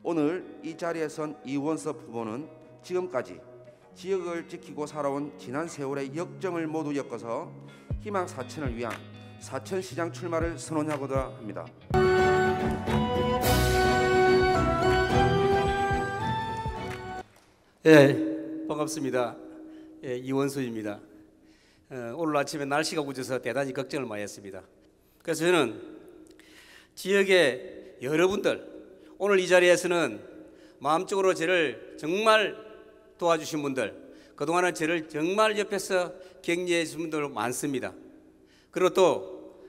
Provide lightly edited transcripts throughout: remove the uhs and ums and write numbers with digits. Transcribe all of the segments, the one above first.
오늘 이 자리에 선 이원섭 후보는 지금까지 지역을 지키고 살아온 지난 세월의 역정을 모두 엮어서 희망 사천을 위한 사천시장 출마를 선언하고자 합니다. 반갑습니다. 이원섭입니다. 오늘 아침에 날씨가 굳어서 대단히 걱정을 많이 했습니다. 그래서 저는 지역의 여러분들, 오늘 이 자리에서는 마음적으로 저를 정말 도와주신 분들, 그동안은 저를 정말 옆에서 격려해 주신 분들 많습니다. 그리고 또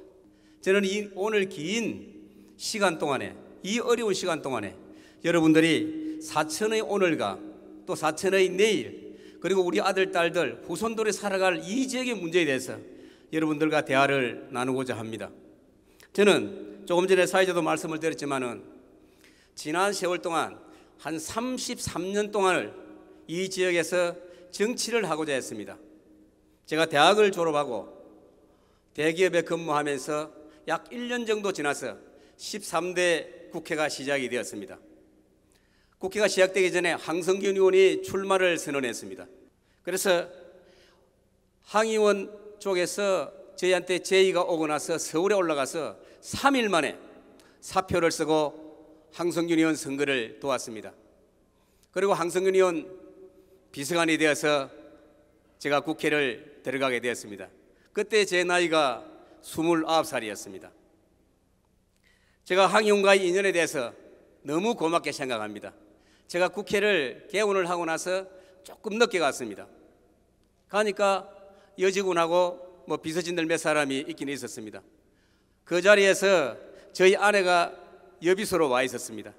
저는 오늘 긴 시간 동안에, 이 어려운 시간 동안에 여러분들이 사천의 오늘과 또 사천의 내일, 그리고 우리 아들, 딸들, 후손들이 살아갈 이 지역의 문제에 대해서 여러분들과 대화를 나누고자 합니다. 저는 조금 전에 사회자도 말씀을 드렸지만은 지난 세월 동안 한 33년 동안을 이 지역에서 정치를 하고자 했습니다. 제가 대학을 졸업하고 대기업에 근무하면서 약 1년 정도 지나서 13대 국회가 시작이 되었습니다. 국회가 시작되기 전에 황성균 의원이 출마를 선언했습니다. 그래서 황 의원 쪽에서 저희한테 제의가 오고 나서 서울에 올라가서 3일 만에 사표를 쓰고 황성균 의원 선거를 도왔습니다. 그리고 황성균 의원 비서관이 되어서 제가 국회를 들어가게 되었습니다. 그때 제 나이가 29살이었습니다. 제가 황 의원과의 인연에 대해서 너무 고맙게 생각합니다. 제가 국회를 개원을 하고 나서 조금 늦게 갔습니다. 가니까 여직원하고 비서진들 몇 사람이 있긴 있었습니다. 그 자리에서 저희 아내가 여비소로 와 있었습니다.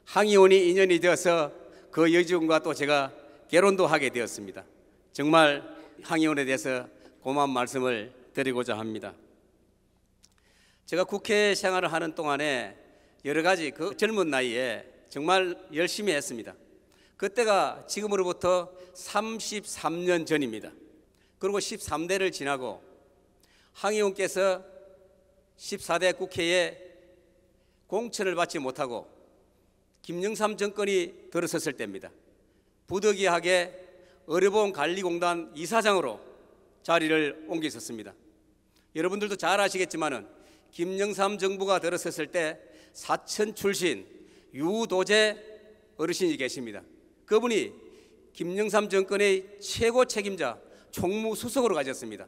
황 의원이 인연이 되어서 그 여직원과 또 제가 결혼도 하게 되었습니다. 정말 황 의원에 대해서 고마운 말씀을 드리고자 합니다. 제가 국회 생활을 하는 동안에 여러 가지 그 젊은 나이에 정말 열심히 했습니다. 그때가 지금으로부터 33년 전입니다. 그리고 13대를 지나고 황 의원께서 14대 국회에 공천을 받지 못하고 김영삼 정권이 들어섰을 때입니다. 부득이하게 의료보험관리공단 이사장으로 자리를 옮겨 있었습니다. 여러분들도 잘 아시겠지만은 김영삼 정부가 들어섰을 때 사천 출신 유도재 어르신이 계십니다. 그분이 김영삼 정권의 최고 책임자 총무수석으로 가셨습니다.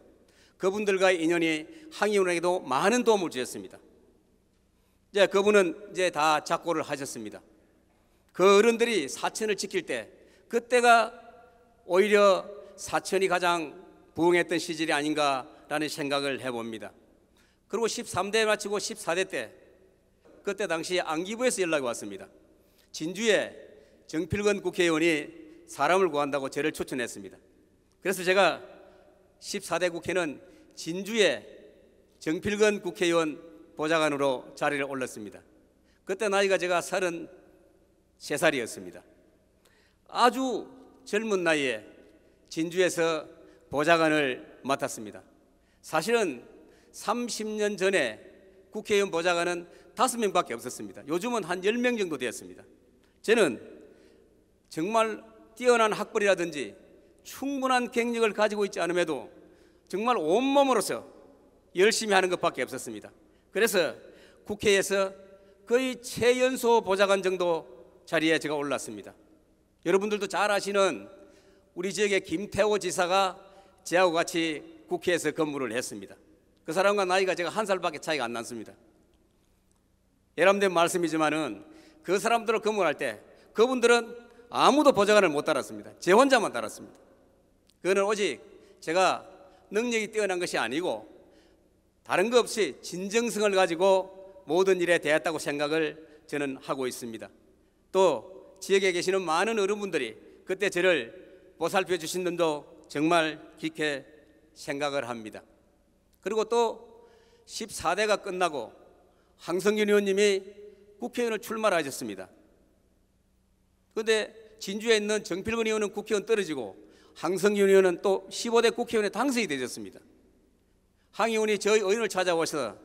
그분들과의 인연이 황 의원에게도 많은 도움을 주셨습니다. 이제 그분은 이제 다 작고를 하셨습니다. 그 어른들이 사천을 지킬 때 그때가 오히려 사천이 가장 부흥했던 시절이 아닌가라는 생각을 해봅니다. 그리고 13대 마치고 14대 때 그때 당시 안기부에서 연락이 왔습니다. 진주에 정필근 국회의원이 사람을 구한다고 저를 추천했습니다. 그래서 제가 14대 국회는 진주에 정필근 국회의원 보좌관으로 자리를 올렸습니다. 그때 나이가 제가 33살이었습니다. 아주 젊은 나이에 진주에서 보좌관을 맡았습니다. 사실은 30년 전에 국회의원 보좌관은 5명밖에 없었습니다. 요즘은 한 10명 정도 되었습니다. 저는 정말 뛰어난 학벌이라든지 충분한 경력을 가지고 있지 않음에도 정말 온몸으로서 열심히 하는 것밖에 없었습니다. 그래서 국회에서 거의 최연소 보좌관 정도 자리에 제가 올랐습니다. 여러분들도 잘 아시는 우리 지역의 김태호 지사가 저하고 같이 국회에서 근무를 했습니다. 그 사람과 나이가 제가 1살밖에 차이가 안 났습니다. 예람된 말씀이지만은 그 사람들을 근무할 때 그분들은 아무도 보좌관을 못 달았습니다. 제 혼자만 달았습니다. 그거는 오직 제가 능력이 뛰어난 것이 아니고 다른 것 없이 진정성을 가지고 모든 일에 대했다고 생각을 저는 하고 있습니다. 또 지역에 계시는 많은 어른분들이 그때 저를 보살펴 주신 분도 정말 깊게 생각을 합니다. 그리고 또 14대가 끝나고 황성균 의원님이 국회의원을 출마를 하셨습니다. 그런데 진주에 있는 정필근 의원은 국회의원 떨어지고 황성균 의원은 또 15대 국회의원에 당선이 되셨습니다. 황 의원이 저희 의원을 찾아오셔서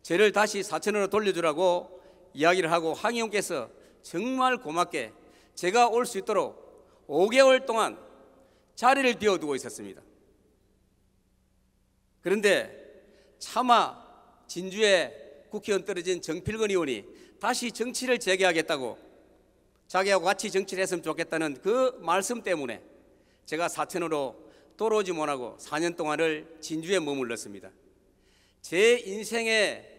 저를 다시 사천으로 돌려주라고 이야기를 하고 황 의원께서 정말 고맙게 제가 올 수 있도록 5개월 동안 자리를 비워두고 있었습니다. 그런데 차마 진주에 국회의원 떨어진 정필근 의원이 다시 정치를 재개하겠다고 자기하고 같이 정치를 했으면 좋겠다는 그 말씀 때문에 제가 사천으로 돌아오지 못하고 4년 동안을 진주에 머물렀습니다. 제 인생의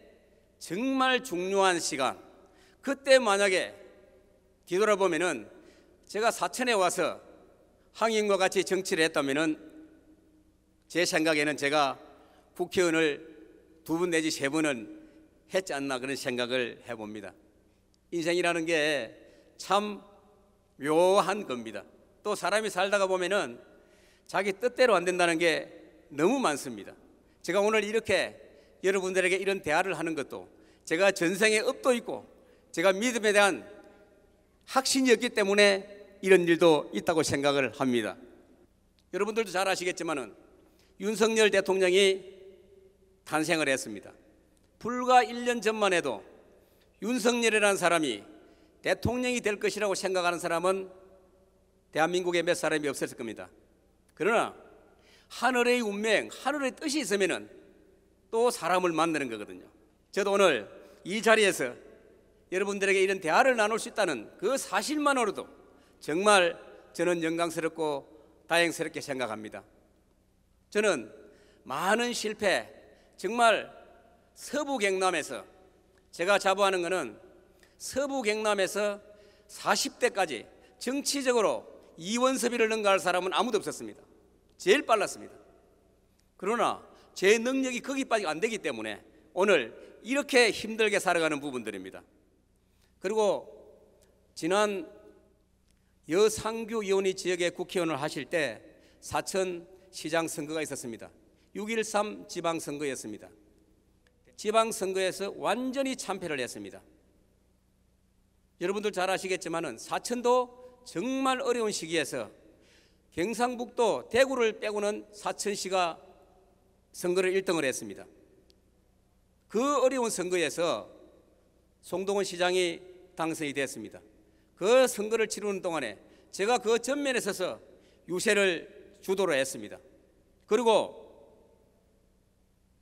정말 중요한 시간, 그때 만약에 뒤돌아보면은 제가 사천에 와서 항의원과 같이 정치를 했다면은 제 생각에는 제가 국회의원을 2번 내지 3번은 했지 않나 그런 생각을 해봅니다. 인생이라는 게 참 묘한 겁니다. 또 사람이 살다가 보면은 자기 뜻대로 안 된다는 게 너무 많습니다. 제가 오늘 이렇게 여러분들에게 이런 대화를 하는 것도 제가 전생에 업도 있고 제가 믿음에 대한 확신이 없기 때문에 이런 일도 있다고 생각을 합니다. 여러분들도 잘 아시겠지만은 윤석열 대통령이 탄생을 했습니다. 불과 1년 전만 해도 윤석열이라는 사람이 대통령이 될 것이라고 생각하는 사람은 대한민국에 몇 사람이 없었을 겁니다. 그러나 하늘의 운명, 하늘의 뜻이 있으면은 또 사람을 만드는 거거든요. 저도 오늘 이 자리에서 여러분들에게 이런 대화를 나눌 수 있다는 그 사실만으로도 정말 저는 영광스럽고 다행스럽게 생각합니다. 저는 많은 실패, 정말 서부 경남에서 제가 자부하는 것은 서부 경남에서 40대까지 정치적으로 이원섭이를 능가할 사람은 아무도 없었습니다. 제일 빨랐습니다. 그러나 제 능력이 거기까지 안 되기 때문에 오늘 이렇게 힘들게 살아가는 부분들입니다. 그리고 지난 여상규 의원이 지역에 국회의원을 하실 때 사천시장 선거가 있었습니다. 6.13 지방선거였습니다. 지방선거에서 완전히 참패를 했습니다. 여러분들 잘 아시겠지만 사천도 정말 어려운 시기에서 경상북도 대구를 빼고는 사천시가 선거를 1등을 했습니다. 그 어려운 선거에서 송동원 시장이 당선이 됐습니다. 그 선거를 치르는 동안에 제가 그 전면에 서서 유세를 주도로 했습니다. 그리고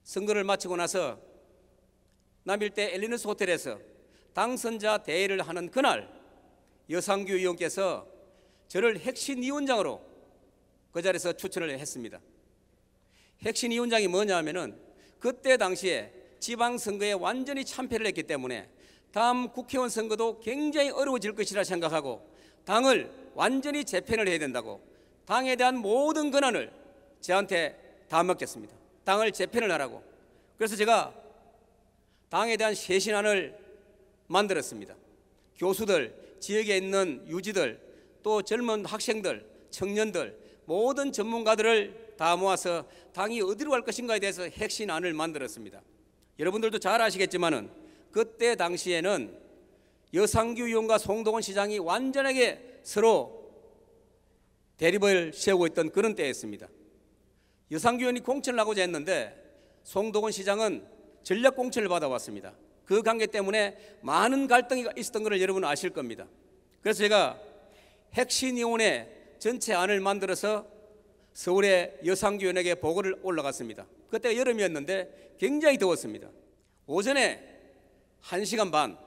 선거를 마치고 나서 남일대 엘리너스 호텔에서 당선자 대회를 하는 그날 여상규 의원께서 저를 핵심위원장으로 그 자리에서 추천을 했습니다. 핵심위원장이 뭐냐 하면은 그때 당시에 지방선거에 완전히 참패를 했기 때문에 다음 국회의원 선거도 굉장히 어려워질 것이라 생각하고 당을 완전히 재편을 해야 된다고 당에 대한 모든 권한을 저한테 다 맡겼습니다. 당을 재편을 하라고. 그래서 제가 당에 대한 쇄신안을 만들었습니다. 교수들, 지역에 있는 유지들, 또 젊은 학생들, 청년들, 모든 전문가들을 다 모아서 당이 어디로 갈 것인가에 대해서 핵심안을 만들었습니다. 여러분들도 잘 아시겠지만은 그때 당시에는 여상규 의원과 송동원 시장이 완전하게 서로 대립을 세우고 있던 그런 때였습니다. 여상규 의원이 공천을 하고자 했는데 송동원 시장은 전략 공천을 받아왔습니다. 그 관계 때문에 많은 갈등이 있었던 것을 여러분은 아실 겁니다. 그래서 제가 핵심위원회 전체 안을 만들어서 서울의 여상규 의원에게 보고를 올라갔습니다. 그때가 여름이었는데 굉장히 더웠습니다. 오전에 1시간 반,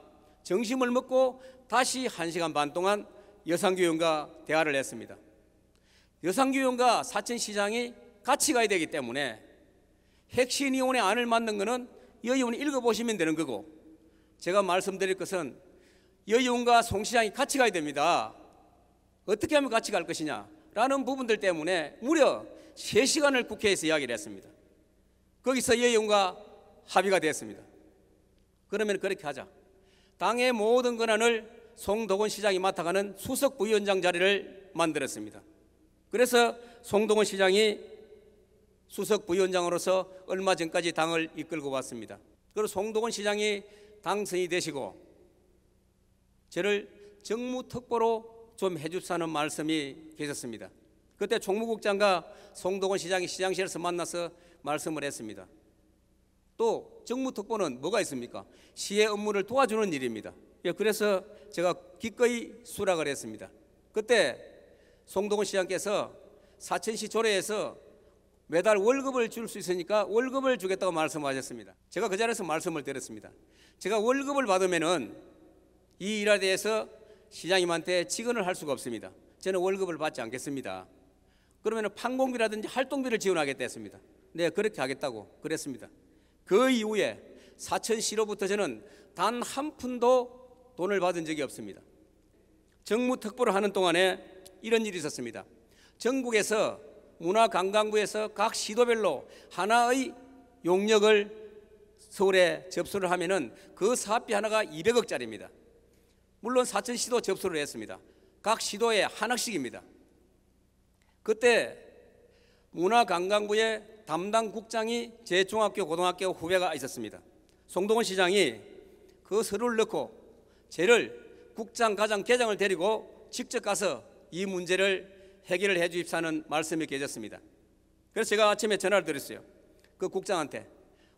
점심을 먹고 다시 1시간 반 동안 여상규 의원과 대화를 했습니다. 여상규 의원과 사천시장이 같이 가야 되기 때문에 핵심위원회 안을 만든 것은 여 의원이 읽어보시면 되는 거고, 제가 말씀드릴 것은 여 의원과 송 시장이 같이 가야 됩니다. 어떻게 하면 같이 갈 것이냐 라는 부분들 때문에 무려 3시간을 국회에서 이야기를 했습니다. 거기서 여 의원과 합의가 됐습니다. 그러면 그렇게 하자. 당의 모든 권한을 송동원 시장이 맡아가는 수석 부위원장 자리를 만들었습니다. 그래서 송동원 시장이 수석 부위원장으로서 얼마 전까지 당을 이끌고 왔습니다. 그리고 송동원 시장이 당선이 되시고 저를 정무특보로 좀 해주사는 말씀이 계셨습니다. 그때 총무국장과 송동원 시장이 시장실에서 만나서 말씀을 했습니다. 또 정무특보는 뭐가 있습니까? 시의 업무를 도와주는 일입니다. 예, 그래서 제가 기꺼이 수락을 했습니다. 그때 송동훈 시장께서 사천시 조례에서 매달 월급을 줄 수 있으니까 월급을 주겠다고 말씀하셨습니다. 제가 그 자리에서 말씀을 드렸습니다. 제가 월급을 받으면은 이 일에 대해서 시장님한테 직언을 할 수가 없습니다. 저는 월급을 받지 않겠습니다. 그러면 판공비라든지 활동비를 지원하겠다 했습니다. 네, 그렇게 하겠다고 그랬습니다. 그 이후에 사천시로부터 저는 단 한 푼도 돈을 받은 적이 없습니다. 정무특보를 하는 동안에 이런 일이 있었습니다. 전국에서 문화관광부에서 각 시도별로 하나의 용역을 서울에 접수를 하면은 그 사업비 하나가 200억짜리입니다. 물론 사천시도 접수를 했습니다. 각 시도에 하나씩입니다. 그때 문화관광부의 담당 국장이 제 중학교 고등학교 후배가 있었습니다. 송동훈 시장이 그 서류를 넣고 저를 국장, 과장, 계장을 데리고 직접 가서 이 문제를 해결을 해 주십사는 말씀이 계셨습니다. 그래서 제가 아침에 전화를 드렸어요. 그 국장한테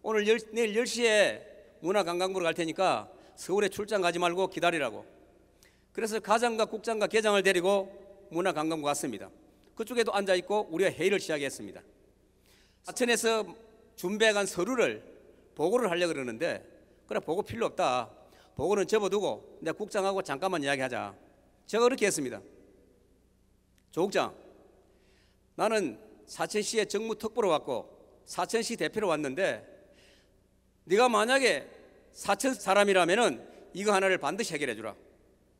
오늘 내일 10시에 문화관광부로 갈 테니까 서울에 출장 가지 말고 기다리라고. 그래서 과장과 국장과 계장을 데리고 문화관광부 갔습니다. 그쪽에도 앉아있고 우리가 회의를 시작했습니다. 사천에서 준비해간 서류를 보고를 하려고 그러는데 그래, 보고 필요 없다. 보고는 접어두고 내가 국장하고 잠깐만 이야기하자. 제가 그렇게 했습니다. 조 국장, 나는 사천시에 정무특보로 왔고 사천시 대표로 왔는데 네가 만약에 사천 사람이라면은 이거 하나를 반드시 해결해 주라.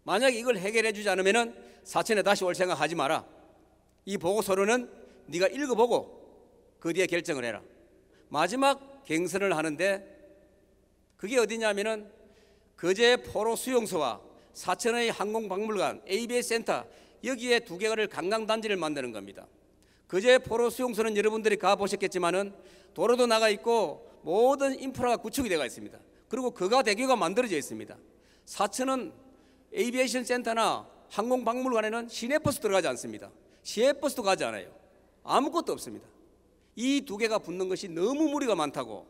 만약에 이걸 해결해 주지 않으면은 사천에 다시 올 생각하지 마라. 이 보고서로는 네가 읽어보고 그 뒤에 결정을 해라. 마지막 경선을 하는데 그게 어디냐면은 거제 포로 수용소와 사천의 항공박물관, ABS 센터, 여기에 두 개를 관광단지를 만드는 겁니다. 거제 포로 수용소는 여러분들이 가보셨겠지만은 도로도 나가 있고 모든 인프라가 구축이 되어 있습니다. 그리고 거가대교가 만들어져 있습니다. 사천은 에이비에이션 센터나 항공박물관에는 시내버스 들어가지 않습니다. 시외버스도 가지 않아요. 아무것도 없습니다. 이 두 개가 붙는 것이 너무 무리가 많다고.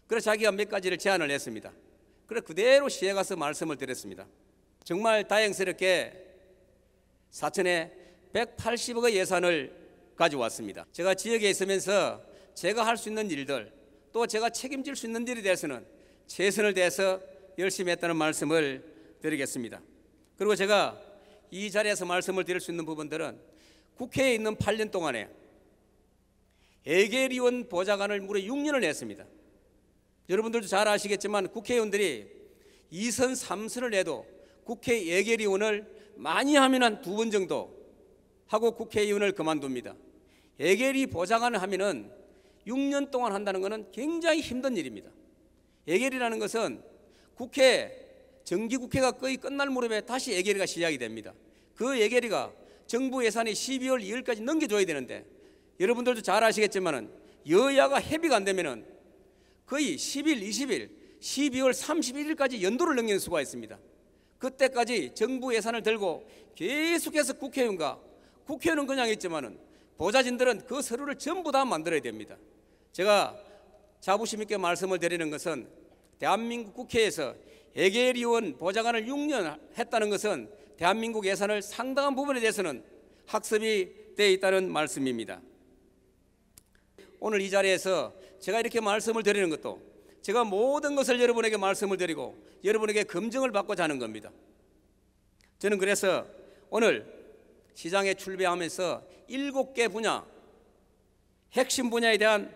그래서 자기가 몇 가지를 제안을 했습니다. 그래서 그대로 시에 가서 말씀을 드렸습니다. 정말 다행스럽게 사천에 180억의 예산을 가져왔습니다. 제가 지역에 있으면서 제가 할 수 있는 일들, 또 제가 책임질 수 있는 일에 대해서는 최선을 다해서 열심히 했다는 말씀을 드리겠습니다. 그리고 제가 이 자리에서 말씀을 드릴 수 있는 부분들은 국회에 있는 8년 동안에 예결위원 보좌관을 무려 6년을 했습니다. 여러분들도 잘 아시겠지만 국회의원들이 2선 3선을 해도 국회 예결위원을 많이 하면 한 2번 정도 하고 국회의원을 그만둡니다. 예결위 보좌관을 하면은 6년 동안 한다는 것은 굉장히 힘든 일입니다. 예결이라는 것은 정기국회가 거의 끝날 무렵에 다시 예결위가 시작이 됩니다. 그 예결위가 정부 예산이 12월 2일까지 넘겨줘야 되는데 여러분들도 잘 아시겠지만은 여야가 협의가 안 되면은 거의 10일, 20일, 12월 31일까지 연도를 넘기는 수가 있습니다. 그때까지 정부 예산을 들고 계속해서 국회의원은 그냥 있지만은 보좌진들은 그 서류를 전부 다 만들어야 됩니다. 제가 자부심 있게 말씀을 드리는 것은 대한민국 국회에서 예결위원 보좌관을 6년 했다는 것은 대한민국 예산을 상당한 부분에 대해서는 학습이 되어 있다는 말씀입니다. 오늘 이 자리에서 제가 이렇게 말씀을 드리는 것도 제가 모든 것을 여러분에게 말씀을 드리고 여러분에게 검증을 받고자 하는 겁니다. 저는 그래서 오늘 시장에 출배하면서 7개 분야, 핵심 분야에 대한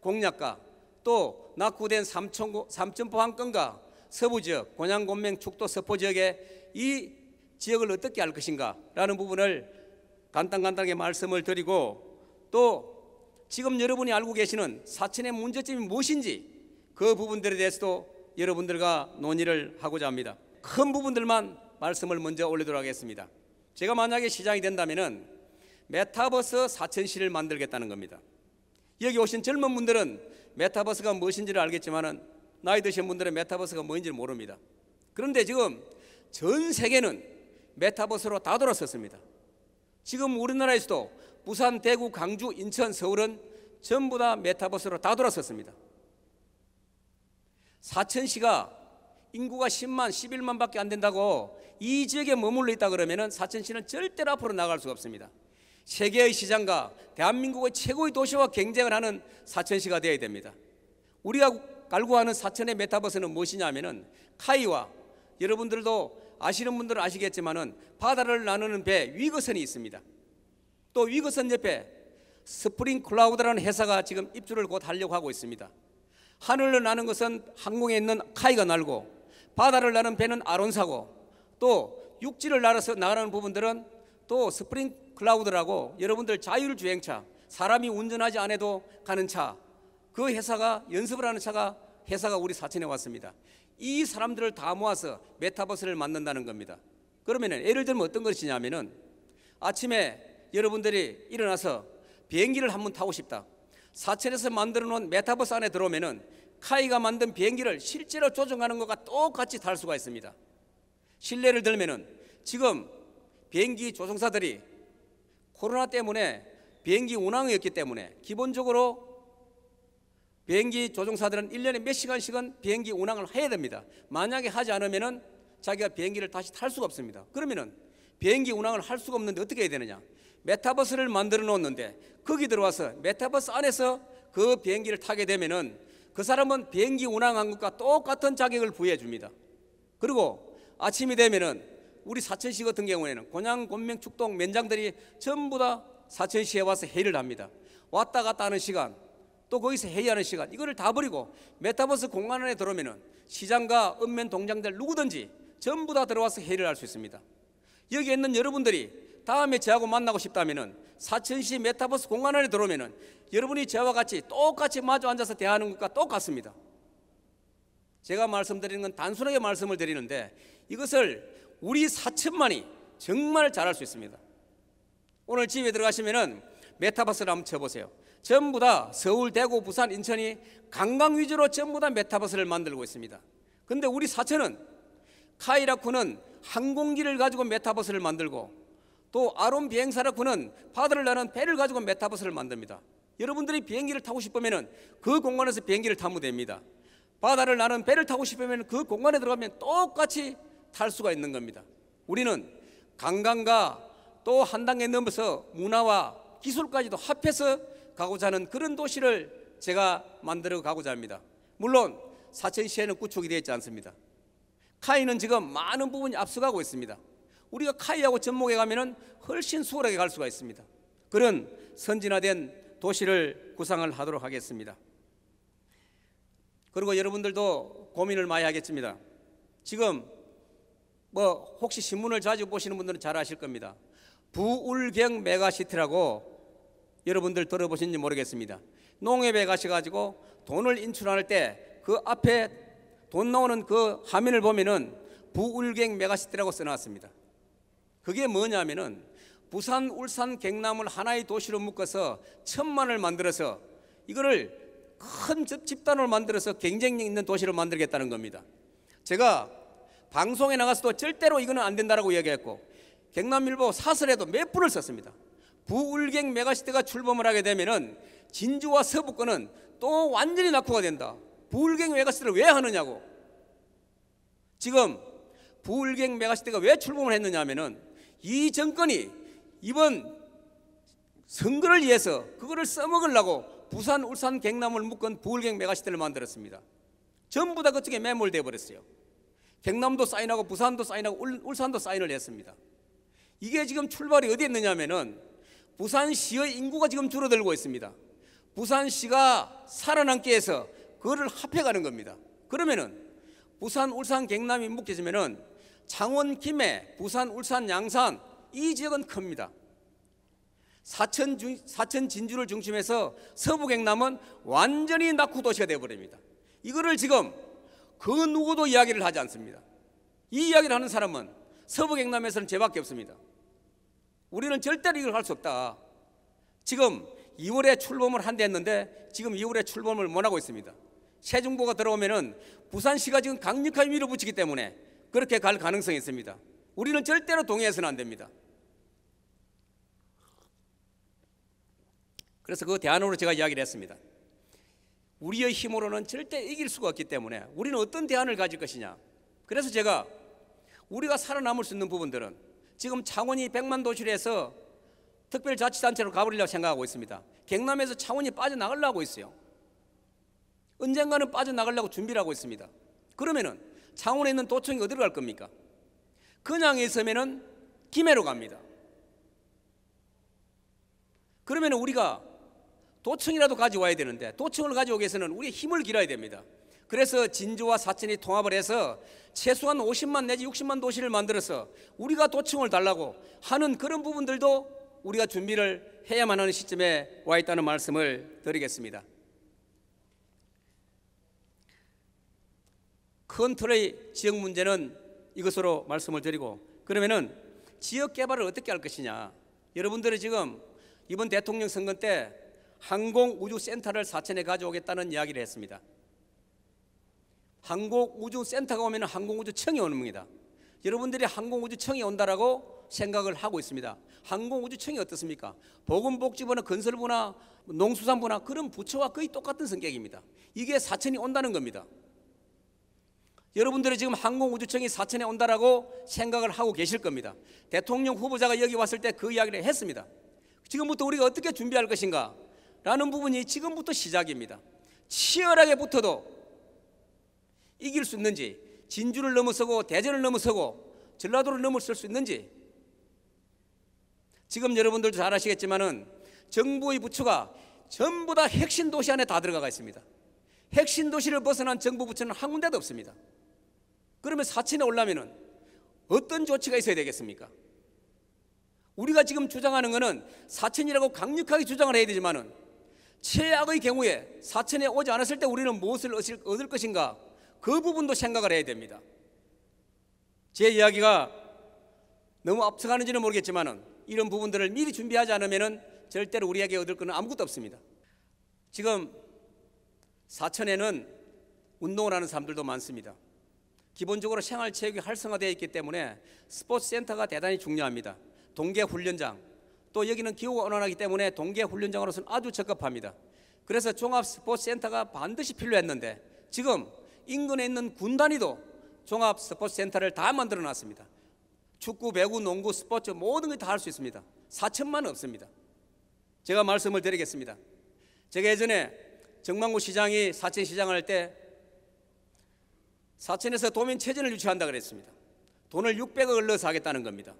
공약과 또 낙후된 삼천포 항권과 서부지역, 곤양, 곤맹, 축도, 서포 지역에 이 지역을 어떻게 할 것인가 라는 부분을 간단하게 말씀을 드리고 또 지금 여러분이 알고 계시는 사천의 문제점이 무엇인지 그 부분들에 대해서도 여러분들과 논의를 하고자 합니다. 큰 부분들만 말씀을 먼저 올리도록 하겠습니다. 제가 만약에 시장이 된다면 메타버스 사천시를 만들겠다는 겁니다. 여기 오신 젊은 분들은 메타버스가 무엇인지를 알겠지만 나이 드신 분들은 메타버스가 뭔지를 모릅니다. 그런데 지금 전 세계는 메타버스로 다 돌아섰습니다. 지금 우리나라에서도 부산, 대구, 강주, 인천, 서울은 전부 다 메타버스로 다 돌아섰습니다. 사천시가 인구가 10만, 11만밖에 안 된다고 이 지역에 머물러 있다 그러면은 사천시는 절대로 앞으로 나갈 수가 없습니다. 세계의 시장과 대한민국의 최고의 도시와 경쟁을 하는 사천시가 되어야 됩니다. 우리가 갈구하는 사천의 메타버스는 무엇이냐면은 카이와 여러분들도 아시는 분들은 아시겠지만은 바다를 나누는 배 위거선이 있습니다. 또 위거선 옆에 스프링 클라우드라는 회사가 지금 입주를 곧 하려고 하고 있습니다. 하늘을 나는 것은 항공에 있는 카이가 날고 바다를 나는 배는 아론사고 또 육지를 날아서 나가는 부분들은 또 스프링 클라우드라고 여러분들 자율주행차, 사람이 운전하지 않아도 가는 차, 그 회사가 연습을 하는 회사가 우리 사천에 왔습니다. 이 사람들을 다 모아서 메타버스를 만든다는 겁니다. 그러면 예를 들면 어떤 것이냐면은 아침에 여러분들이 일어나서 비행기를 한번 타고 싶다. 사천에서 만들어 놓은 메타버스 안에 들어오면은 카이가 만든 비행기를 실제로 조종하는 것과 똑같이 탈 수가 있습니다. 실례를 들면은 지금 비행기 조종사들이 코로나 때문에 비행기 운항이 없기 때문에 기본적으로 비행기 조종사들은 1년에 몇 시간씩은 비행기 운항을 해야 됩니다. 만약에 하지 않으면은 자기가 비행기를 다시 탈 수가 없습니다. 그러면은 비행기 운항을 할 수가 없는데 어떻게 해야 되느냐? 메타버스를 만들어 놓았는데 거기 들어와서 메타버스 안에서 그 비행기를 타게 되면은 그 사람은 비행기 운항한 것과 똑같은 자격을 부여해 줍니다. 그리고 아침이 되면은 우리 사천시 같은 경우에는 곤양, 곤명, 축동, 면장들이 전부 다 사천시에 와서 회의를 합니다. 왔다 갔다 하는 시간, 또 거기서 회의하는 시간, 이거를 다 버리고 메타버스 공간 안에 들어오면은 시장과 읍면 동장들 누구든지 전부 다 들어와서 회의를 할 수 있습니다. 여기 있는 여러분들이 다음에 저하고 만나고 싶다면은 사천시 메타버스 공간 안에 들어오면은 여러분이 저와 같이 똑같이 마주 앉아서 대하는 것과 똑같습니다. 제가 말씀드리는 건 단순하게 말씀을 드리는데 이것을 우리 사천만이 정말 잘할 수 있습니다. 오늘 집에 들어가시면은 메타버스를 한번 쳐보세요. 전부 다 서울, 대구, 부산, 인천이 관광 위주로 전부 다 메타버스를 만들고 있습니다. 근데 우리 사천은 카이라쿠는 항공기를 가지고 메타버스를 만들고 또 아론 비행사라쿠는 바다를 나는 배를 가지고 메타버스를 만듭니다. 여러분들이 비행기를 타고 싶으면 그 공간에서 비행기를 타면 됩니다. 바다를 나는 배를 타고 싶으면 그 공간에 들어가면 똑같이 탈 수가 있는 겁니다. 우리는 관광과 또 한 단계 넘어서 문화와 기술까지도 합해서 가고자 하는 그런 도시를 제가 만들어 가고자 합니다. 물론 사천시에는 구축이 되어 있지 않습니다. 카이는 지금 많은 부분이 앞서가고 있습니다. 우리가 카이하고 접목해 가면은 훨씬 수월하게 갈 수가 있습니다. 그런 선진화된 도시를 구상을 하도록 하겠습니다. 그리고 여러분들도 고민을 많이 하겠습니다. 지금 혹시 신문을 자주 보시는 분들은 잘 아실 겁니다. 부울경 메가시티라고 여러분들 들어보신지 모르겠습니다. 농협에 가셔가지고 돈을 인출할 때 그 앞에 돈 나오는 그 화면을 보면은 부울경 메가시티라고 써놨습니다. 그게 뭐냐면은 부산, 울산, 경남을 하나의 도시로 묶어서 1000만을 만들어서 이거를 큰 집단으로 만들어서 경쟁력 있는 도시로 만들겠다는 겁니다. 제가 방송에 나가서도 절대로 이거는 안 된다라고 이야기했고 경남일보 사설에도 몇 분을 썼습니다. 부울경 메가시티가 출범을 하게 되면은 진주와 서북권은 또 완전히 낙후가 된다. 부울경 메가시티를 왜 하느냐고. 지금 부울경 메가시티가 왜 출범을 했느냐 하면은 이 정권이 이번 선거를 위해서 그거를 써먹으려고 부산, 울산, 경남을 묶은 부울경 메가시티를 만들었습니다. 전부 다 그쪽에 매몰되어 버렸어요. 경남도 사인하고 부산도 사인하고 울산도 사인을 했습니다. 이게 지금 출발이 어디 있느냐 하면은 부산시의 인구가 지금 줄어들고 있습니다. 부산시가 살아남기 위해서 그거를 합해가는 겁니다. 그러면은 부산, 울산, 경남이 묶여지면은 창원, 김해, 부산, 울산, 양산 이 지역은 큽니다. 사천, 진주를 중심해서 서부 경남은 완전히 낙후 도시가 되어버립니다. 이거를 지금 그 누구도 이야기를 하지 않습니다. 이 이야기를 하는 사람은 서부 경남에서는 저밖에 없습니다. 우리는 절대로 이걸 할 수 없다. 지금 2월에 출범을 한다 했는데 지금 2월에 출범을 못하고 있습니다. 새 정부가 들어오면은 부산시가 지금 강력하게 밀어붙이기 때문에 그렇게 갈 가능성이 있습니다. 우리는 절대로 동의해서는 안 됩니다. 그래서 그 대안으로 제가 이야기를 했습니다. 우리의 힘으로는 절대 이길 수가 없기 때문에 우리는 어떤 대안을 가질 것이냐. 그래서 제가 우리가 살아남을 수 있는 부분들은 지금 창원이 100만 도시로 해서 특별자치단체로 가버리려고 생각하고 있습니다. 경남에서 창원이 빠져나가려고 하고 있어요. 언젠가는 빠져나가려고 준비를 하고 있습니다. 그러면은 창원에 있는 도청이 어디로 갈 겁니까? 그냥 있으면은 김해로 갑니다. 그러면 우리가 도청이라도 가져와야 되는데, 도청을 가져오기 위해서는 우리의 힘을 기울여야 됩니다. 그래서 진주와 사천이 통합을 해서 최소한 50만 내지 60만 도시를 만들어서 우리가 도청을 달라고 하는 그런 부분들도 우리가 준비를 해야만 하는 시점에 와 있다는 말씀을 드리겠습니다. 큰 틀의 지역 문제는 이것으로 말씀을 드리고, 그러면은 지역 개발을 어떻게 할 것이냐. 여러분들이 지금 이번 대통령 선거 때 항공우주센터를 사천에 가져오겠다는 이야기를 했습니다. 항공우주센터가 오면 항공우주청이 오는 겁니다. 여러분들이 항공우주청이 온다라고 생각을 하고 있습니다. 항공우주청이 어떻습니까? 보건복지부나 건설부나 농수산부나 그런 부처와 거의 똑같은 성격입니다. 이게 사천이 온다는 겁니다. 여러분들이 지금 항공우주청이 사천에 온다라고 생각을 하고 계실 겁니다. 대통령 후보자가 여기 왔을 때 그 이야기를 했습니다. 지금부터 우리가 어떻게 준비할 것인가 라는 부분이 지금부터 시작입니다. 치열하게 붙어도 이길 수 있는지, 진주를 넘어서고 대전을 넘어서고 전라도를 넘어설 수 있는지. 지금 여러분들도 잘 아시겠지만은 정부의 부처가 전부 다 핵심 도시 안에 다 들어가 있습니다. 핵심 도시를 벗어난 정부 부처는 한 군데도 없습니다. 그러면 사천에 오려면은 어떤 조치가 있어야 되겠습니까? 우리가 지금 주장하는 것은 사천이라고 강력하게 주장을 해야 되지만은 최악의 경우에 사천에 오지 않았을 때 우리는 무엇을 얻을 것인가, 그 부분도 생각을 해야 됩니다. 제 이야기가 너무 앞서가는지는 모르겠지만은 이런 부분들을 미리 준비하지 않으면은 절대로 우리에게 얻을 것은 아무것도 없습니다. 지금 사천에는 운동을 하는 사람들도 많습니다. 기본적으로 생활체육이 활성화되어 있기 때문에 스포츠센터가 대단히 중요합니다. 동계훈련장, 또 여기는 기후가 온난하기 때문에 동계훈련장으로서는 아주 적합합니다. 그래서 종합스포츠센터가 반드시 필요했는데 지금 인근에 있는 군단위도 종합스포츠센터를 다 만들어 놨습니다. 축구, 배구, 농구, 스포츠 모든 걸 다 할 수 있습니다. 사천만 없습니다. 제가 말씀을 드리겠습니다. 제가 예전에 정만구 시장이 사천시장을 할 때 사천에서 도민체전을 유치한다 그랬습니다. 돈을 600억을 넣어서 하겠다는 겁니다.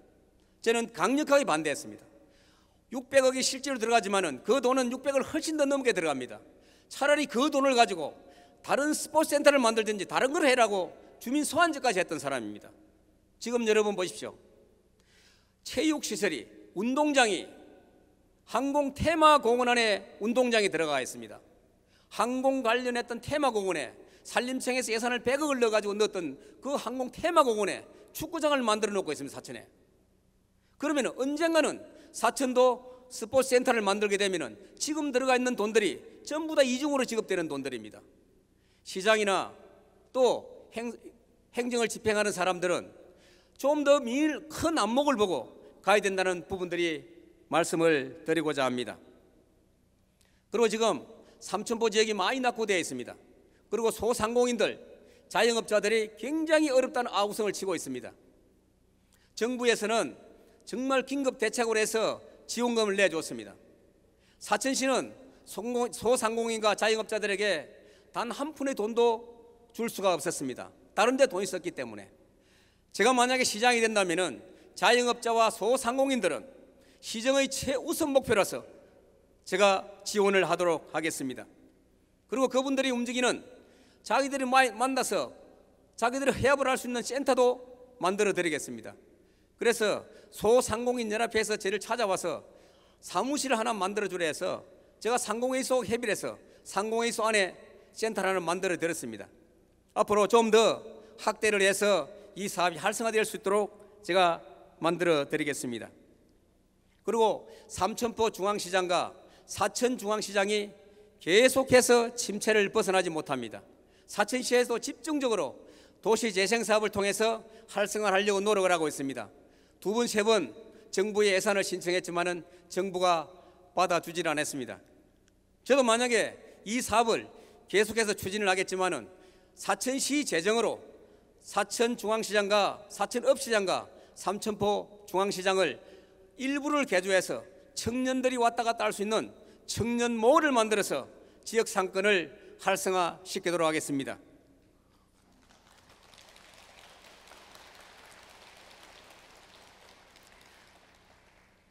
저는 강력하게 반대했습니다. 600억이 실제로 들어가지만은 그 돈은 600억을 훨씬 더 넘게 들어갑니다. 차라리 그 돈을 가지고 다른 스포츠센터를 만들든지 다른 걸 해라고 주민 소환제까지 했던 사람입니다. 지금 여러분 보십시오. 체육시설이, 운동장이 항공 테마공원 안에 운동장이 들어가 있습니다. 항공 관련했던 테마공원에 산림청에서 예산을 100억을 넣어가지고 넣었던 그 항공 테마공원에 축구장을 만들어 놓고 있습니다. 사천에. 그러면 언젠가는 사천도 스포츠센터를 만들게 되면 지금 들어가 있는 돈들이 전부 다 이중으로 지급되는 돈들입니다. 시장이나 또 행정을 집행하는 사람들은 좀 더 큰 안목을 보고 가야 된다는 부분들이 말씀을 드리고자 합니다. 그리고 지금 삼천포 지역이 많이 낙후되어 있습니다. 그리고 소상공인들, 자영업자들이 굉장히 어렵다는 아우성을 치고 있습니다. 정부에서는 정말 긴급 대책으로 해서 지원금을 내줬습니다. 사천시는 소상공인과 자영업자들에게 단 한 푼의 돈도 줄 수가 없었습니다. 다른 데 돈이 있었기 때문에. 제가 만약에 시장이 된다면 자영업자와 소상공인들은 시정의 최우선 목표라서 제가 지원을 하도록 하겠습니다. 그리고 그분들이 움직이는, 자기들이 만나서 자기들이 해협을 할 수 있는 센터도 만들어 드리겠습니다. 그래서 소상공인연합회에서 저를 찾아와서 사무실을 하나 만들어 주려 해서 제가 상공회의소 협의를 해서 상공회의소 안에 센터를 하나 만들어 드렸습니다. 앞으로 좀 더 확대를 해서 이 사업이 활성화될 수 있도록 제가 만들어 드리겠습니다. 그리고 삼천포 중앙시장과 사천 중앙시장이 계속해서 침체를 벗어나지 못합니다. 사천시에서 집중적으로 도시재생사업을 통해서 활성화하려고 노력을 하고 있습니다. 2번, 3번 정부에 예산을 신청했지만은 정부가 받아주질 않았습니다. 저도 만약에 이 사업을 계속해서 추진을 하겠지만은 사천시 재정으로 사천중앙시장과 사천읍시장과 삼천포 중앙시장을 일부를 개조해서 청년들이 왔다 갔다 할 수 있는 청년몰을 만들어서 지역 상권을 활성화시키도록 하겠습니다.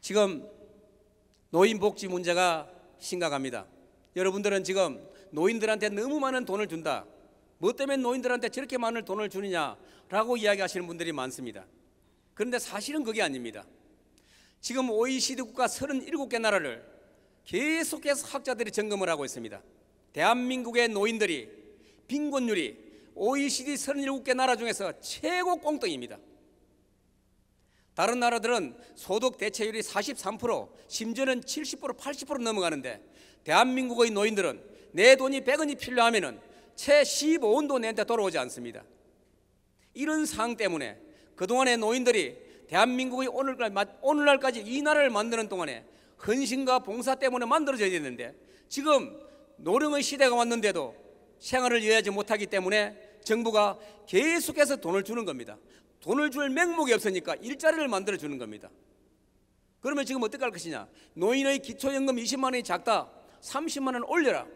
지금 노인복지 문제가 심각합니다. 여러분들은 지금 노인들한테 너무 많은 돈을 준다, 뭐 때문에 노인들한테 저렇게 많은 돈을 주느냐라고 이야기하시는 분들이 많습니다. 그런데 사실은 그게 아닙니다. 지금 OECD 국가 37개 나라를 계속해서 학자들이 점검을 하고 있습니다. 대한민국의 노인들이 빈곤율이 OECD 37개 나라 중에서 최고 꽁등입니다. 다른 나라들은 소득 대체율이 43%, 심지어는 70%, 80% 넘어가는데 대한민국의 노인들은 내 돈이 100원이 필요하면은 채 15원도 내한테 돌아오지 않습니다. 이런 상황 때문에 그동안의 노인들이 대한민국의 오늘날까지 이 나라를 만드는 동안에 헌신과 봉사 때문에 만들어져야 되는데 지금 노령의 시대가 왔는데도 생활을 이어하지 못하기 때문에 정부가 계속해서 돈을 주는 겁니다. 돈을 줄 명목이 없으니까 일자리를 만들어 주는 겁니다. 그러면 지금 어떻게 할 것이냐? 노인의 기초연금 20만 원이 작다, 30만 원 올려라,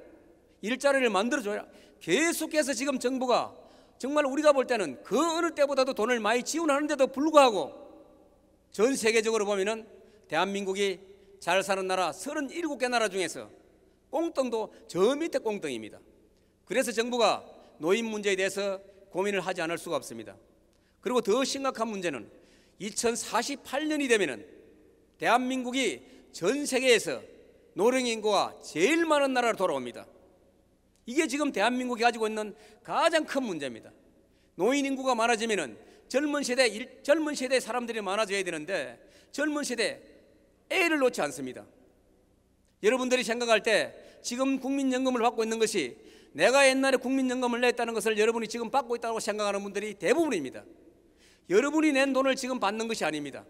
일자리를 만들어줘라. 계속해서 지금 정부가 정말 우리가 볼 때는 그 어느 때보다도 돈을 많이 지원하는데도 불구하고 전 세계적으로 보면은 대한민국이 잘 사는 나라 37개 나라 중에서 꽁등도 저 밑에 꽁등입니다. 그래서 정부가 노인 문제에 대해서 고민을 하지 않을 수가 없습니다. 그리고 더 심각한 문제는 2048년이 되면은 대한민국이 전 세계에서 노령 인구가 제일 많은 나라로 돌아옵니다. 이게 지금 대한민국이 가지고 있는 가장 큰 문제입니다. 노인 인구가 많아지면은 젊은 세대 사람들이 많아져야 되는데 젊은 세대 애를 놓지 않습니다. 여러분들이 생각할 때 지금 국민연금을 받고 있는 것이 내가 옛날에 국민연금을 냈다는 것을 여러분이 지금 받고 있다고 생각하는 분들이 대부분입니다. 여러분이 낸 돈을 지금 받는 것이 아닙니다.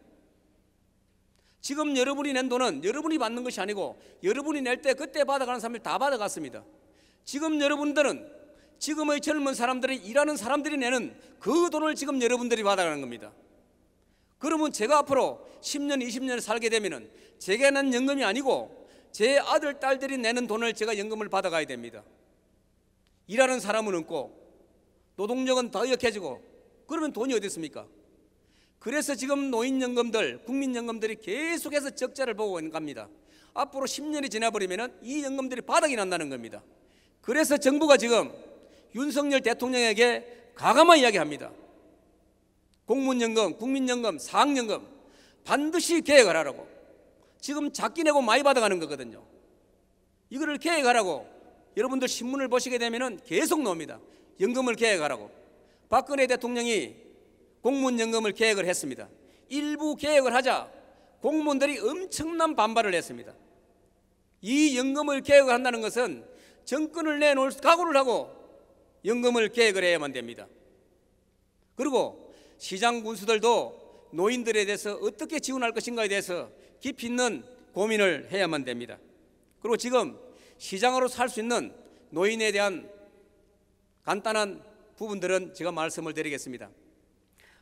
지금 여러분이 낸 돈은 여러분이 받는 것이 아니고 여러분이 낼 때 그때 받아가는 사람들이 다 받아갔습니다. 지금 여러분들은 지금의 젊은 사람들이 일하는 사람들이 내는 그 돈을 지금 여러분들이 받아가는 겁니다. 그러면 제가 앞으로 10년, 20년 살게 되면은 제가 낸 연금이 아니고 제 아들, 딸들이 내는 돈을 제가 연금을 받아가야 됩니다. 일하는 사람은 없고 노동력은 더 역해지고 그러면 돈이 어디 있습니까? 그래서 지금 노인연금들, 국민연금들이 계속해서 적자를 보고 있는 겁니다. 앞으로 10년이 지나버리면 이 연금들이 바닥이 난다는 겁니다. 그래서 정부가 지금 윤석열 대통령에게 과감한 이야기합니다. 공무연금, 국민연금, 사학연금 반드시 계획을 하라고. 지금 작게 내고 많이 받아가는 거거든요. 이거를 계획하라고. 여러분들 신문을 보시게 되면 계속 나옵니다. 연금을 계획하라고. 박근혜 대통령이 공무원연금을 계획을 했습니다. 일부 계획을 하자 공무원들이 엄청난 반발을 했습니다. 이 연금을 계획을 한다는 것은 정권을 내놓을 각오를 하고 연금을 계획을 해야만 됩니다. 그리고 시장 군수들도 노인들에 대해서 어떻게 지원할 것인가에 대해서 깊이 있는 고민을 해야만 됩니다. 그리고 지금 시장으로 살 수 있는 노인에 대한 간단한 부분들은 제가 말씀을 드리겠습니다.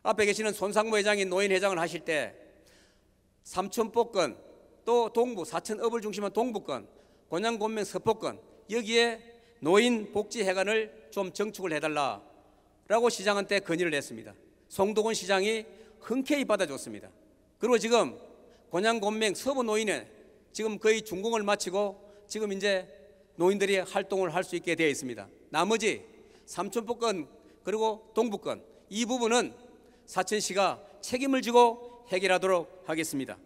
앞에 계시는 손상무 회장이 노인 회장을 하실 때 삼천포권 또 동부 사천읍을 중심한 동부권 곤양곤면 서포권 여기에 노인복지회관을 좀 정축을 해달라라고 시장한테 건의를 했습니다. 송도건 시장이 흔쾌히 받아줬습니다. 그리고 지금 곤양곤면 서부 노인에 지금 거의 준공을 마치고 지금 이제 노인들이 활동을 할 수 있게 되어 있습니다. 나머지 삼천포권 그리고 동부권 이 부분은 사천시가 책임을 지고 해결하도록 하겠습니다.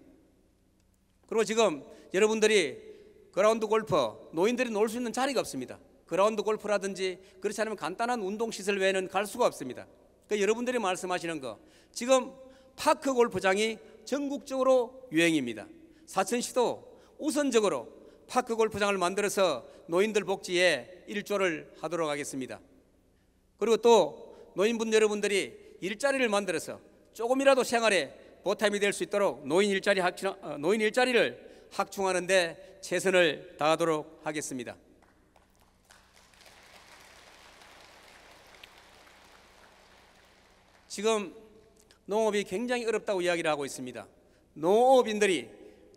그리고 지금 여러분들이 그라운드 골프 노인들이 놀 수 있는 자리가 없습니다. 그라운드 골프라든지 그렇지 않으면 간단한 운동시설 외에는 갈 수가 없습니다. 그러니까 여러분들이 말씀하시는 거 지금 파크 골프장이 전국적으로 유행입니다. 사천시도 우선적으로 파크 골프장을 만들어서 노인들 복지에 일조를 하도록 하겠습니다. 그리고 또 노인분 여러분들이 일자리를 만들어서 조금이라도 생활에 보탬이 될 수 있도록 노인 일자리를 확충하는 데 최선을 다하도록 하겠습니다. 지금 농업이 굉장히 어렵다고 이야기를 하고 있습니다. 농업인들이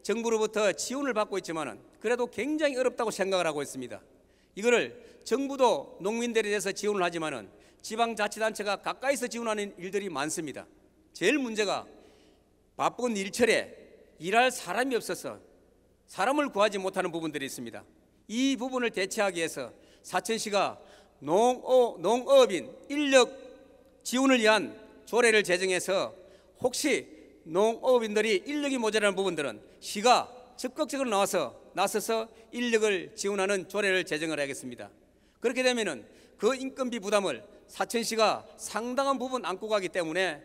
정부로부터 지원을 받고 있지만은 그래도 굉장히 어렵다고 생각을 하고 있습니다. 이거를 정부도 농민들에 대해서 지원을 하지만은 지방자치단체가 가까이서 지원하는 일들이 많습니다. 제일 문제가 바쁜 일처리에 일할 사람이 없어서 사람을 구하지 못하는 부분들이 있습니다. 이 부분을 대체하기 위해서 사천시가 농업인 인력 지원을 위한 조례를 제정해서 혹시 농업인들이 인력이 모자라는 부분들은 시가 적극적으로 나서서 인력을 지원하는 조례를 제정을 하겠습니다. 그렇게 되면은 그 인건비 부담을 사천시가 상당한 부분 안고 가기 때문에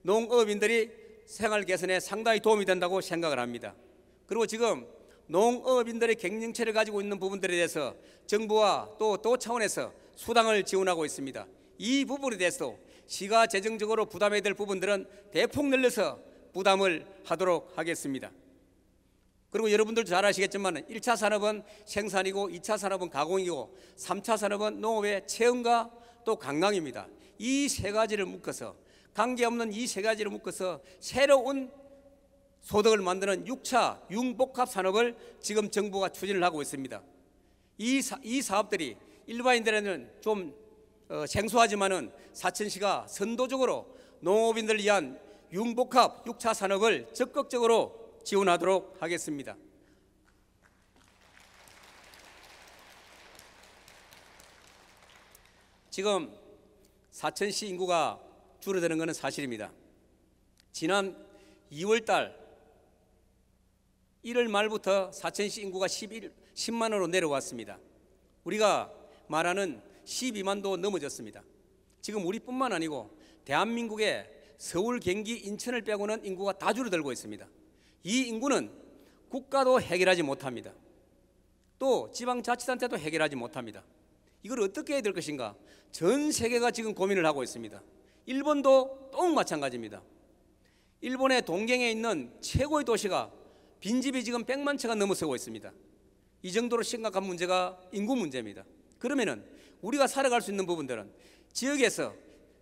농업인들이 생활 개선에 상당히 도움이 된다고 생각을 합니다. 그리고 지금 농업인들의 경영체를 가지고 있는 부분들에 대해서 정부와 또 도 차원에서 수당을 지원하고 있습니다. 이 부분에 대해서도 시가 재정적으로 부담해야 될 부분들은 대폭 늘려서 부담을 하도록 하겠습니다. 그리고 여러분들도 잘 아시겠지만 1차 산업은 생산이고 2차 산업은 가공이고 3차 산업은 농업의 체험과 또 관광입니다. 이 세 가지를 묶어서 관계없는 이 세 가지를 묶어서 새로운 소득을 만드는 6차 융복합 산업을 지금 정부가 추진을 하고 있습니다. 이 사업들이 일반인들에는 좀 생소하지만은 사천시가 선도적으로 농업인들을 위한 융복합 6차 산업을 적극적으로 지원하도록 하겠습니다. 지금 사천시 인구가 줄어드는 것은 사실입니다. 지난 2월달 1월 말부터 사천시 인구가 10만으로 내려왔습니다. 우리가 말하는 12만도 넘어졌습니다. 지금 우리뿐만 아니고 대한민국의 서울, 경기, 인천을 빼고는 인구가 다 줄어들고 있습니다. 이 인구는 국가도 해결하지 못합니다. 또 지방자치단체도 해결하지 못합니다. 이걸 어떻게 해야 될 것인가? 전 세계가 지금 고민을 하고 있습니다. 일본도 또 마찬가지입니다. 일본의 동경에 있는 최고의 도시가 빈집이 지금 100만 채가 넘어서고 있습니다. 이 정도로 심각한 문제가 인구 문제입니다. 그러면은 우리가 살아갈 수 있는 부분들은 지역에서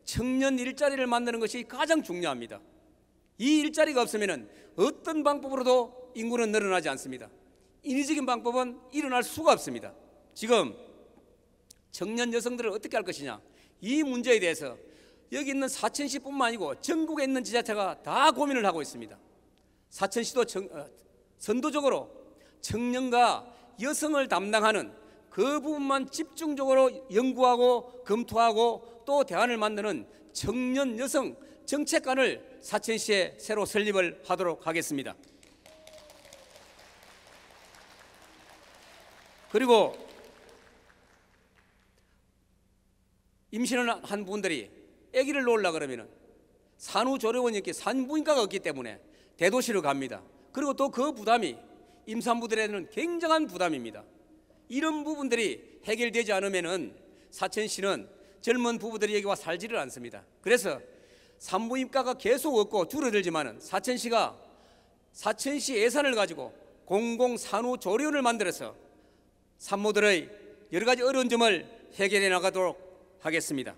청년 일자리를 만드는 것이 가장 중요합니다. 이 일자리가 없으면은 어떤 방법으로도 인구는 늘어나지 않습니다. 인위적인 방법은 일어날 수가 없습니다. 지금 청년 여성들을 어떻게 할 것이냐, 이 문제에 대해서 여기 있는 사천시뿐만 아니고 전국에 있는 지자체가 다 고민을 하고 있습니다. 사천시도 선도적으로 청년과 여성을 담당하는 그 부분만 집중적으로 연구하고 검토하고 또 대안을 만드는 청년 여성 정책관을 사천시에 새로 설립을 하도록 하겠습니다. 그리고 임신을 한 분들이 아기를 놓으려고 그러면 산후조리원이 없기, 산부인과가 없기 때문에 대도시로 갑니다. 그리고 또 그 부담이 임산부들에게는 굉장한 부담입니다. 이런 부분들이 해결되지 않으면 사천시는 젊은 부부들이 여기 와 살지를 않습니다. 그래서 산부인과가 계속 없고 줄어들지만 사천시가 사천시 예산을 가지고 공공산후조리원을 만들어서 산모들의 여러 가지 어려운 점을 해결해 나가도록 하겠습니다.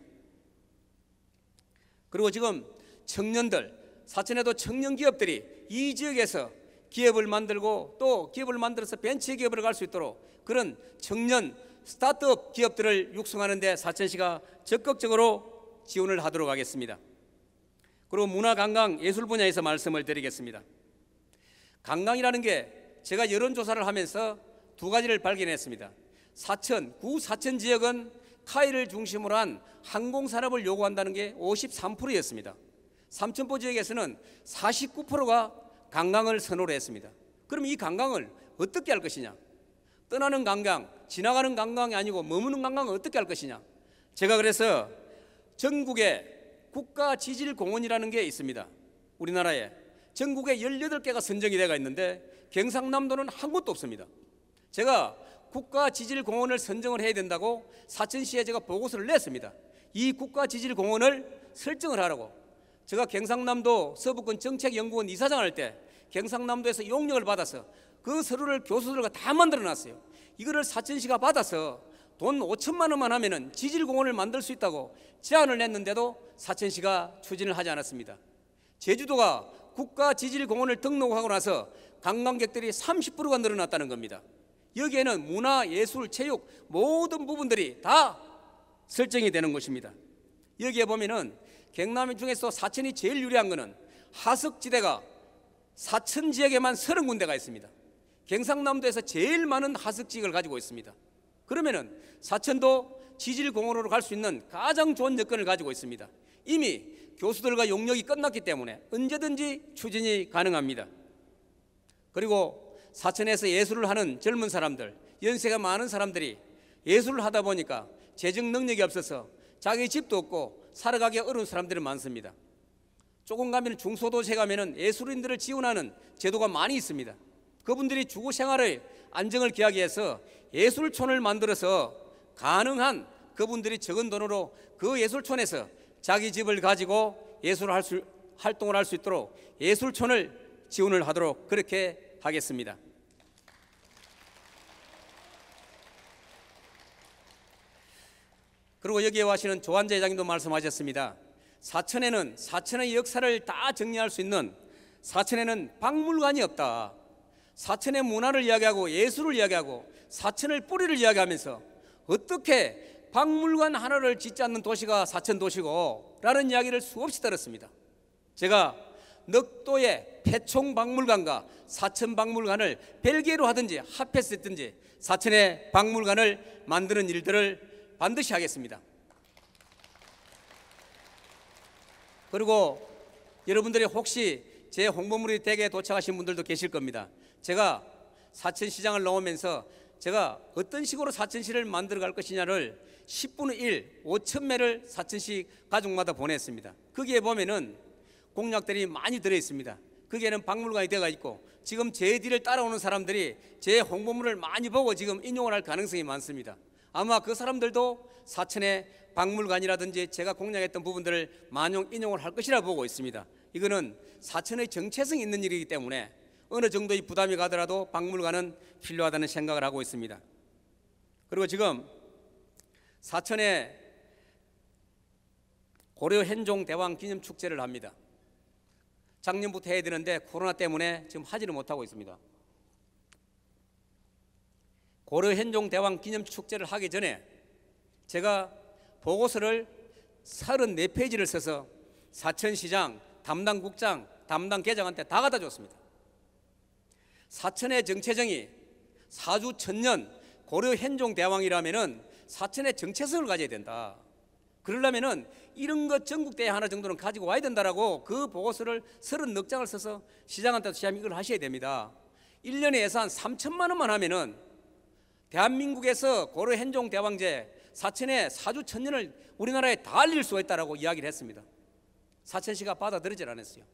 그리고 지금 청년들, 사천에도 청년 기업들이 이 지역에서 기업을 만들고 또 기업을 만들어서 벤처 기업을 갈 수 있도록 그런 청년 스타트업 기업들을 육성하는 데 사천시가 적극적으로 지원을 하도록 하겠습니다. 그리고 문화관광 예술 분야에서 말씀을 드리겠습니다. 관광이라는 게 제가 여론조사를 하면서 두 가지를 발견했습니다. 구 사천 지역은 카이를 중심으로 한 항공산업을 요구한다는 게 53%였습니다. 삼천포 지역에서는 49%가 관광을 선호를 했습니다. 그럼 이 관광을 어떻게 할 것이냐? 떠나는 관광, 지나가는 관광이 아니고 머무는 관광을 어떻게 할 것이냐? 제가 그래서 전국에 국가지질공원이라는 게 있습니다. 우리나라에 전국에 18개가 선정이 되어 있는데 경상남도는 한 곳도 없습니다. 제가 국가지질공원을 선정을 해야 된다고 사천시에 제가 보고서를 냈습니다. 이 국가지질공원을 설정을 하라고. 제가 경상남도 서부권 정책연구원 이사장 할 때 경상남도에서 용역을 받아서 그 서류를 교수들과 다 만들어 놨어요. 이거를 사천시가 받아서 돈 5천만 원만 하면은 지질공원을 만들 수 있다고 제안을 냈는데도 사천시가 추진을 하지 않았습니다. 제주도가 국가지질공원을 등록하고 나서 관광객들이 30%가 늘어났다는 겁니다. 여기에는 문화, 예술, 체육 모든 부분들이 다 설정이 되는 것입니다. 여기에 보면은 경남 중에서 사천이 제일 유리한 것은 하석지대가 사천 지역에만 30군데가 있습니다. 경상남도에서 제일 많은 하석지역을 가지고 있습니다. 그러면은 사천도 지질공원으로 갈 수 있는 가장 좋은 여건을 가지고 있습니다. 이미 교수들과 용역이 끝났기 때문에 언제든지 추진이 가능합니다. 그리고 사천에서 예술을 하는 젊은 사람들, 연세가 많은 사람들이 예술을 하다 보니까 재정 능력이 없어서 자기 집도 없고 살아가기 어려운 사람들이 많습니다. 조금 가면 중소도시에 가면 예술인들을 지원하는 제도가 많이 있습니다. 그분들이 주거 생활의 안정을 기하기 위해서 예술촌을 만들어서 가능한 그분들이 적은 돈으로 그 예술촌에서 자기 집을 가지고 활동을 할 수 있도록 예술촌을 지원을 하도록 그렇게 하겠습니다. 그리고 여기에 와시는 조한재 회장님도 말씀하셨습니다. 사천에는 사천의 역사를 다 정리할 수 있는, 사천에는 박물관이 없다. 사천의 문화를 이야기하고 예술을 이야기하고 사천의 뿌리를 이야기하면서 어떻게 박물관 하나를 짓지 않는 도시가 사천도시고 라는 이야기를 수없이 들었습니다. 제가 넉도의 폐총박물관과 사천박물관을 별개로 하든지 합해서 했든지 사천의 박물관을 만드는 일들을 반드시 하겠습니다. 그리고 여러분들이 혹시 제 홍보물이 댁에 도착하신 분들도 계실 겁니다. 제가 사천시장을 나오면서 제가 어떤 식으로 사천시를 만들어 갈 것이냐를 10분의 1, 5,000매를 사천시 가족마다 보냈습니다. 거기에 보면은 공약들이 많이 들어있습니다. 거기에는 박물관이 되어 있고 지금 제 뒤를 따라오는 사람들이 제 홍보물을 많이 보고 지금 인용을 할 가능성이 많습니다. 아마 그 사람들도 사천의 박물관이라든지 제가 공략했던 부분들을 많이 인용을 할 것이라 보고 있습니다. 이거는 사천의 정체성이 있는 일이기 때문에 어느 정도의 부담이 가더라도 박물관은 필요하다는 생각을 하고 있습니다. 그리고 지금 사천에 고려 현종 대왕 기념 축제를 합니다. 작년부터 해야 되는데 코로나 때문에 지금 하지를 못하고 있습니다. 고려 현종 대왕 기념 축제를 하기 전에 제가 보고서를 34페이지를 써서 사천시장, 담당 국장, 담당 계장한테 다 갖다 줬습니다. 사천의 정체성이 사주 천년 고려 현종 대왕이라면은 사천의 정체성을 가져야 된다. 그러려면은 이런 것 전국대회 하나 정도는 가지고 와야 된다라고 그 보고서를 34장을 써서 시장한테 시장 이걸 하셔야 됩니다. 1년에 예산 3천만 원만 하면은 대한민국에서 고려 현종 대왕제 사천의 사주 천년을 우리나라에 다 알릴 수가 있다라고 이야기를 했습니다. 사천시가 받아들이질 않았어요.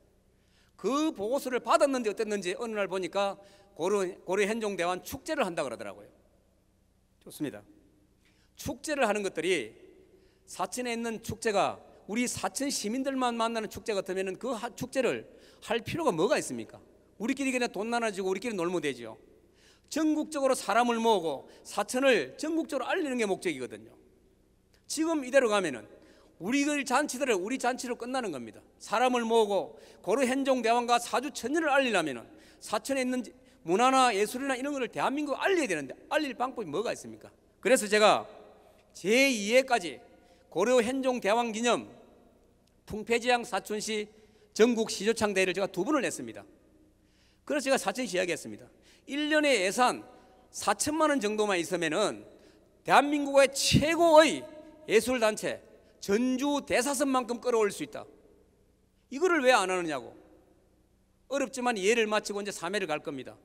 그 보고서를 받았는데 어땠는지 어느 날 보니까 고려 현종 대왕 축제를 한다 그러더라고요. 좋습니다. 축제를 하는 것들이 사천에 있는 축제가 우리 사천 시민들만 만나는 축제 같으면 그 축제를 할 필요가 뭐가 있습니까? 우리끼리 그냥 돈 나눠주고 우리끼리 놀면 되죠. 전국적으로 사람을 모으고 사천을 전국적으로 알리는 게 목적이거든요. 지금 이대로 가면은 우리 잔치로 끝나는 겁니다. 사람을 모으고 고려 현종 대왕과 사주 천년을 알리려면은 사천에 있는 문화나 예술이나 이런 것을 대한민국에 알려야 되는데 알릴 방법이 뭐가 있습니까? 그래서 제가 제2회까지 고려 현종 대왕 기념 풍패지향 사천시 전국 시조창 대회를 제가 2번을 냈습니다. 그래서 제가 사천시 이야기했습니다. 1년에 예산 4천만 원 정도만 있으면은 대한민국의 최고의 예술단체 전주 대사선만큼 끌어올릴 수 있다. 이거를 왜 안 하느냐고. 어렵지만 예를 마치고 이제 3회를 갈 겁니다.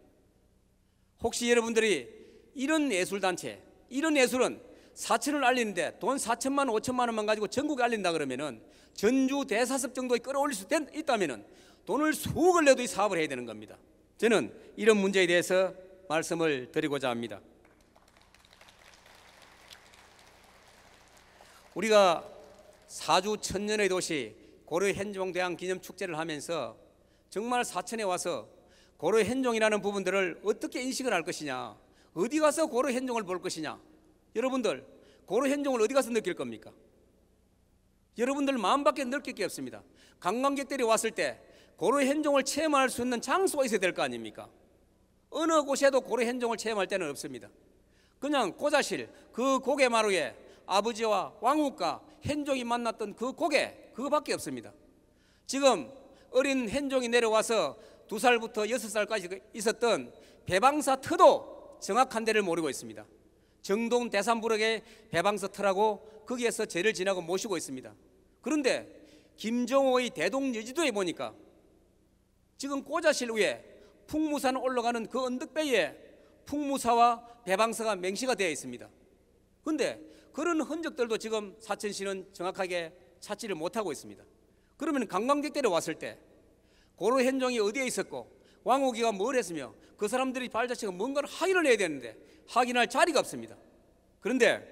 혹시 여러분들이 이런 예술단체, 이런 예술은 사천을 알리는데 돈 4천만 원, 5천만 원만 가지고 전국에 알린다 그러면은 전주 대사섭 정도에 끌어올릴 수 있다면은 돈을 수억을 내도 이 사업을 해야 되는 겁니다. 저는 이런 문제에 대해서 말씀을 드리고자 합니다. 우리가 사주 천년의 도시 고려 현종 대왕 기념 축제를 하면서 정말 사천에 와서 고려 현종이라는 부분들을 어떻게 인식을 할 것이냐, 어디 가서 고려 현종을 볼 것이냐, 여러분들 고로 현종을 어디 가서 느낄 겁니까? 여러분들 마음밖에 느낄 게 없습니다. 관광객들이 왔을 때 고로 현종을 체험할 수 있는 장소가 있어야 될 거 아닙니까? 어느 곳에도 고로 현종을 체험할 때는 없습니다. 그냥 고자실 그 고개마루에 아버지와 왕후가 현종이 만났던 그 고개 그거밖에 없습니다. 지금 어린 현종이 내려와서 2살부터 6살까지 있었던 배방사 터도 정확한 데를 모르고 있습니다. 정동 대산부럭의 배방사 터라고 거기에서 제를 지나고 모시고 있습니다. 그런데 김정호의 대동여지도에 보니까 지금 고자실 위에 풍무산 올라가는 그 언덕배에 풍무사와 배방사가 맹시가 되어 있습니다. 그런데 그런 흔적들도 지금 사천시는 정확하게 찾지를 못하고 있습니다. 그러면 관광객들이 왔을 때 고로 현종이 어디에 있었고 왕후기가 뭘 했으며 그 사람들이 발자취가 뭔가를 확인을 해야 되는데 확인할 자리가 없습니다. 그런데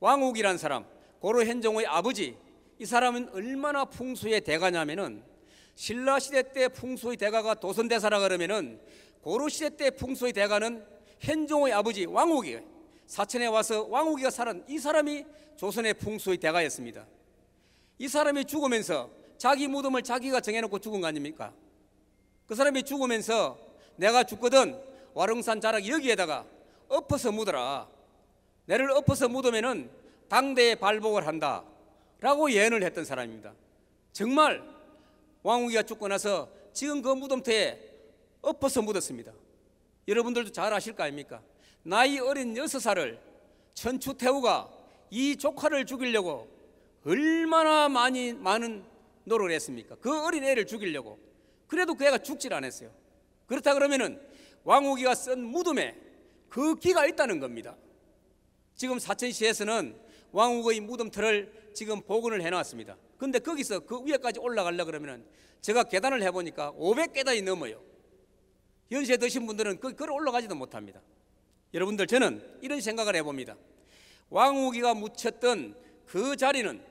왕후기란 사람, 고로 현종의 아버지, 이 사람은 얼마나 풍수의 대가냐면은 신라시대 때 풍수의 대가가 도선대사라 그러면은 고려시대 때 풍수의 대가는 현종의 아버지 왕후기, 사천에 와서 왕후기가 살은 이 사람이 조선의 풍수의 대가였습니다. 이 사람이 죽으면서 자기 무덤을 자기가 정해놓고 죽은 거 아닙니까? 그 사람이 죽으면서 내가 죽거든 와룡산 자락 여기에다가 엎어서 묻어라. 내를 엎어서 묻으면은 당대에 발복을 한다 라고 예언을 했던 사람입니다. 정말 왕후기가 죽고 나서 지금 그 무덤터에 엎어서 묻었습니다. 여러분들도 잘 아실 거 아닙니까? 나이 어린 6살을 천추태후가 이 조카를 죽이려고 얼마나 많은 노력을 했습니까? 그 어린 애를 죽이려고. 그래도 그 애가 죽질 않았어요. 그렇다 그러면은 왕후기가 쓴 무덤에 그 기가 있다는 겁니다. 지금 사천시에서는 왕후의 무덤터를 지금 복원을 해놨습니다. 근데 거기서 그 위에까지 올라가려고 그러면은 제가 계단을 해보니까 500계단이 넘어요. 연세 드신 분들은 걸어 올라가지도 못합니다. 여러분들 저는 이런 생각을 해봅니다. 왕후기가 묻혔던 그 자리는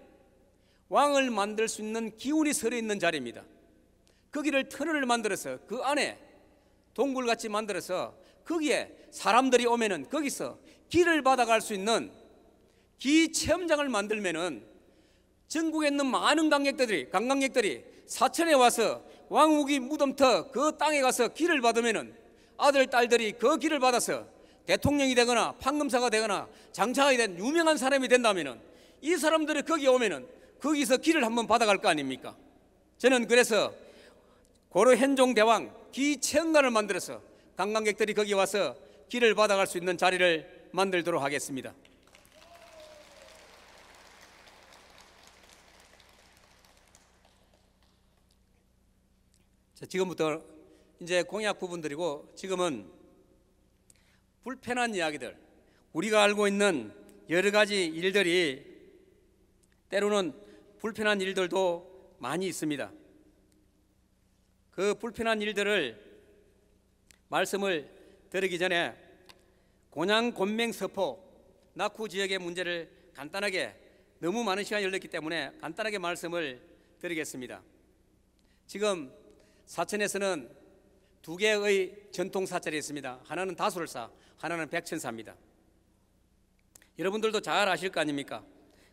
왕을 만들 수 있는 기운이 서려 있는 자리입니다. 거기를 터널을 만들어서 그 안에 동굴같이 만들어서 거기에 사람들이 오면은 거기서 길을 받아갈 수 있는 기 체험장을 만들면은 전국에 있는 많은 관광객들이 사천에 와서 왕후기 무덤터 그 땅에 가서 길을 받으면은 아들 딸들이 그 길을 받아서 대통령이 되거나 판검사가 되거나 장차가 된 유명한 사람이 된다면은 이 사람들이 거기 오면은 거기서 길을 한번 받아갈 거 아닙니까? 저는 그래서 고려 현종 대왕 기체험관을 만들어서 관광객들이 거기 와서 길을 받아갈 수 있는 자리를 만들도록 하겠습니다. 자, 지금부터 이제 공약 부분들이고 지금은 불편한 이야기들, 우리가 알고 있는 여러 가지 일들이 때로는 불편한 일들도 많이 있습니다. 그 불편한 일들을 말씀을 드리기 전에 곤양 곤맹 서포 낙후 지역의 문제를 간단하게, 너무 많은 시간이 흘렀기 때문에 간단하게 말씀을 드리겠습니다. 지금 사천에서는 2개의 전통 사찰이 있습니다. 하나는 다솔사, 하나는 백천사입니다. 여러분들도 잘 아실 거 아닙니까?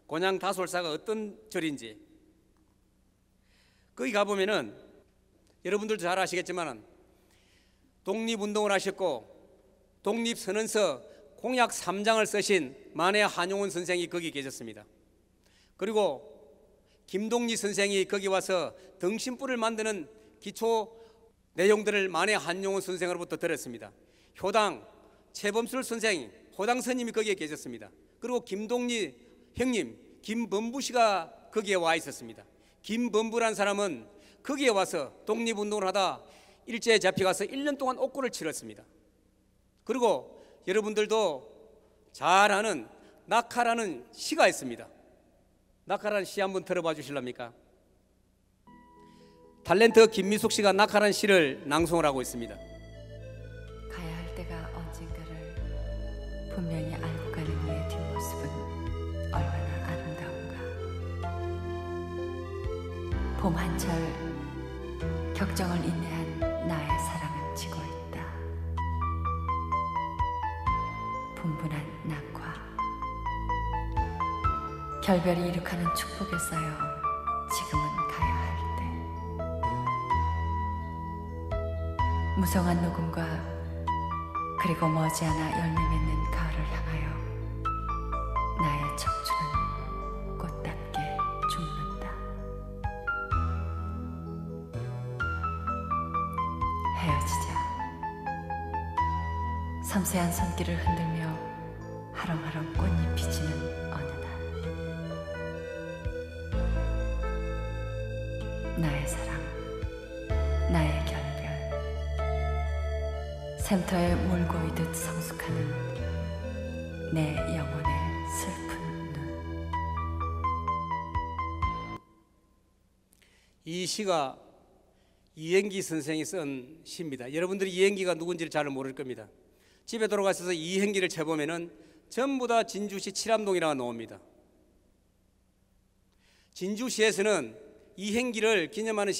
곤양 다솔사가 어떤 절인지. 거기 가보면은 여러분들도 잘 아시겠지만 독립운동을 하셨고 독립선언서 공약 3장을 쓰신 만해 한용운 선생이 거기 계셨습니다. 그리고 김동리 선생이 거기 와서 등신불을 만드는 기초 내용들을 만해 한용운 선생으로부터 들었습니다. 효당 최범술 선생, 효당 스님이 거기에 계셨습니다. 그리고 김동리 형님 김범부 씨가 거기에 와 있었습니다. 김범부란 사람은 거기에 와서 독립운동을 하다 일제에 잡혀가서 1년 동안 옥고를 치렀습니다. 그리고 여러분들도 잘 아는 낙하라는 시가 있습니다. 낙하라는 시 한번 들어봐 주실랍니까? 탤런트 김미숙 씨가 낙하라는 시를 낭송을 하고 있습니다. 가야 할 때가 언젠가를 분명히 알고 가는 이의 뒷모습은 얼마나 아름다운가. 봄 한철 격정을 인내한 나의 사랑은 지고 있다. 분분한 낙화 결별이 이룩하는 축복에서요. 지금은 가야 할 때. 무성한 녹음과 그리고 머지않아 열매 맺는 가을을 향하여 나의 척추는 꽃답게 죽는다. 헤어지자. 섬세한 손길을 흔들며 하렁하렁 꽃잎이 지는 어느 날, 나의 사랑, 나의 결별, 샘터에 물 고이듯 성숙하는 내 영혼의 슬픈 눈. 이 시가 이행기 선생이 쓴 시입니다. 여러분들이 이행기가 누군지를 잘 모를 겁니다. 집에 돌아가셔서 이행기를 쳐보면은 전부 다 진주시 칠암동이라고 나옵니다. 진주시에서는 이행기를 기념하는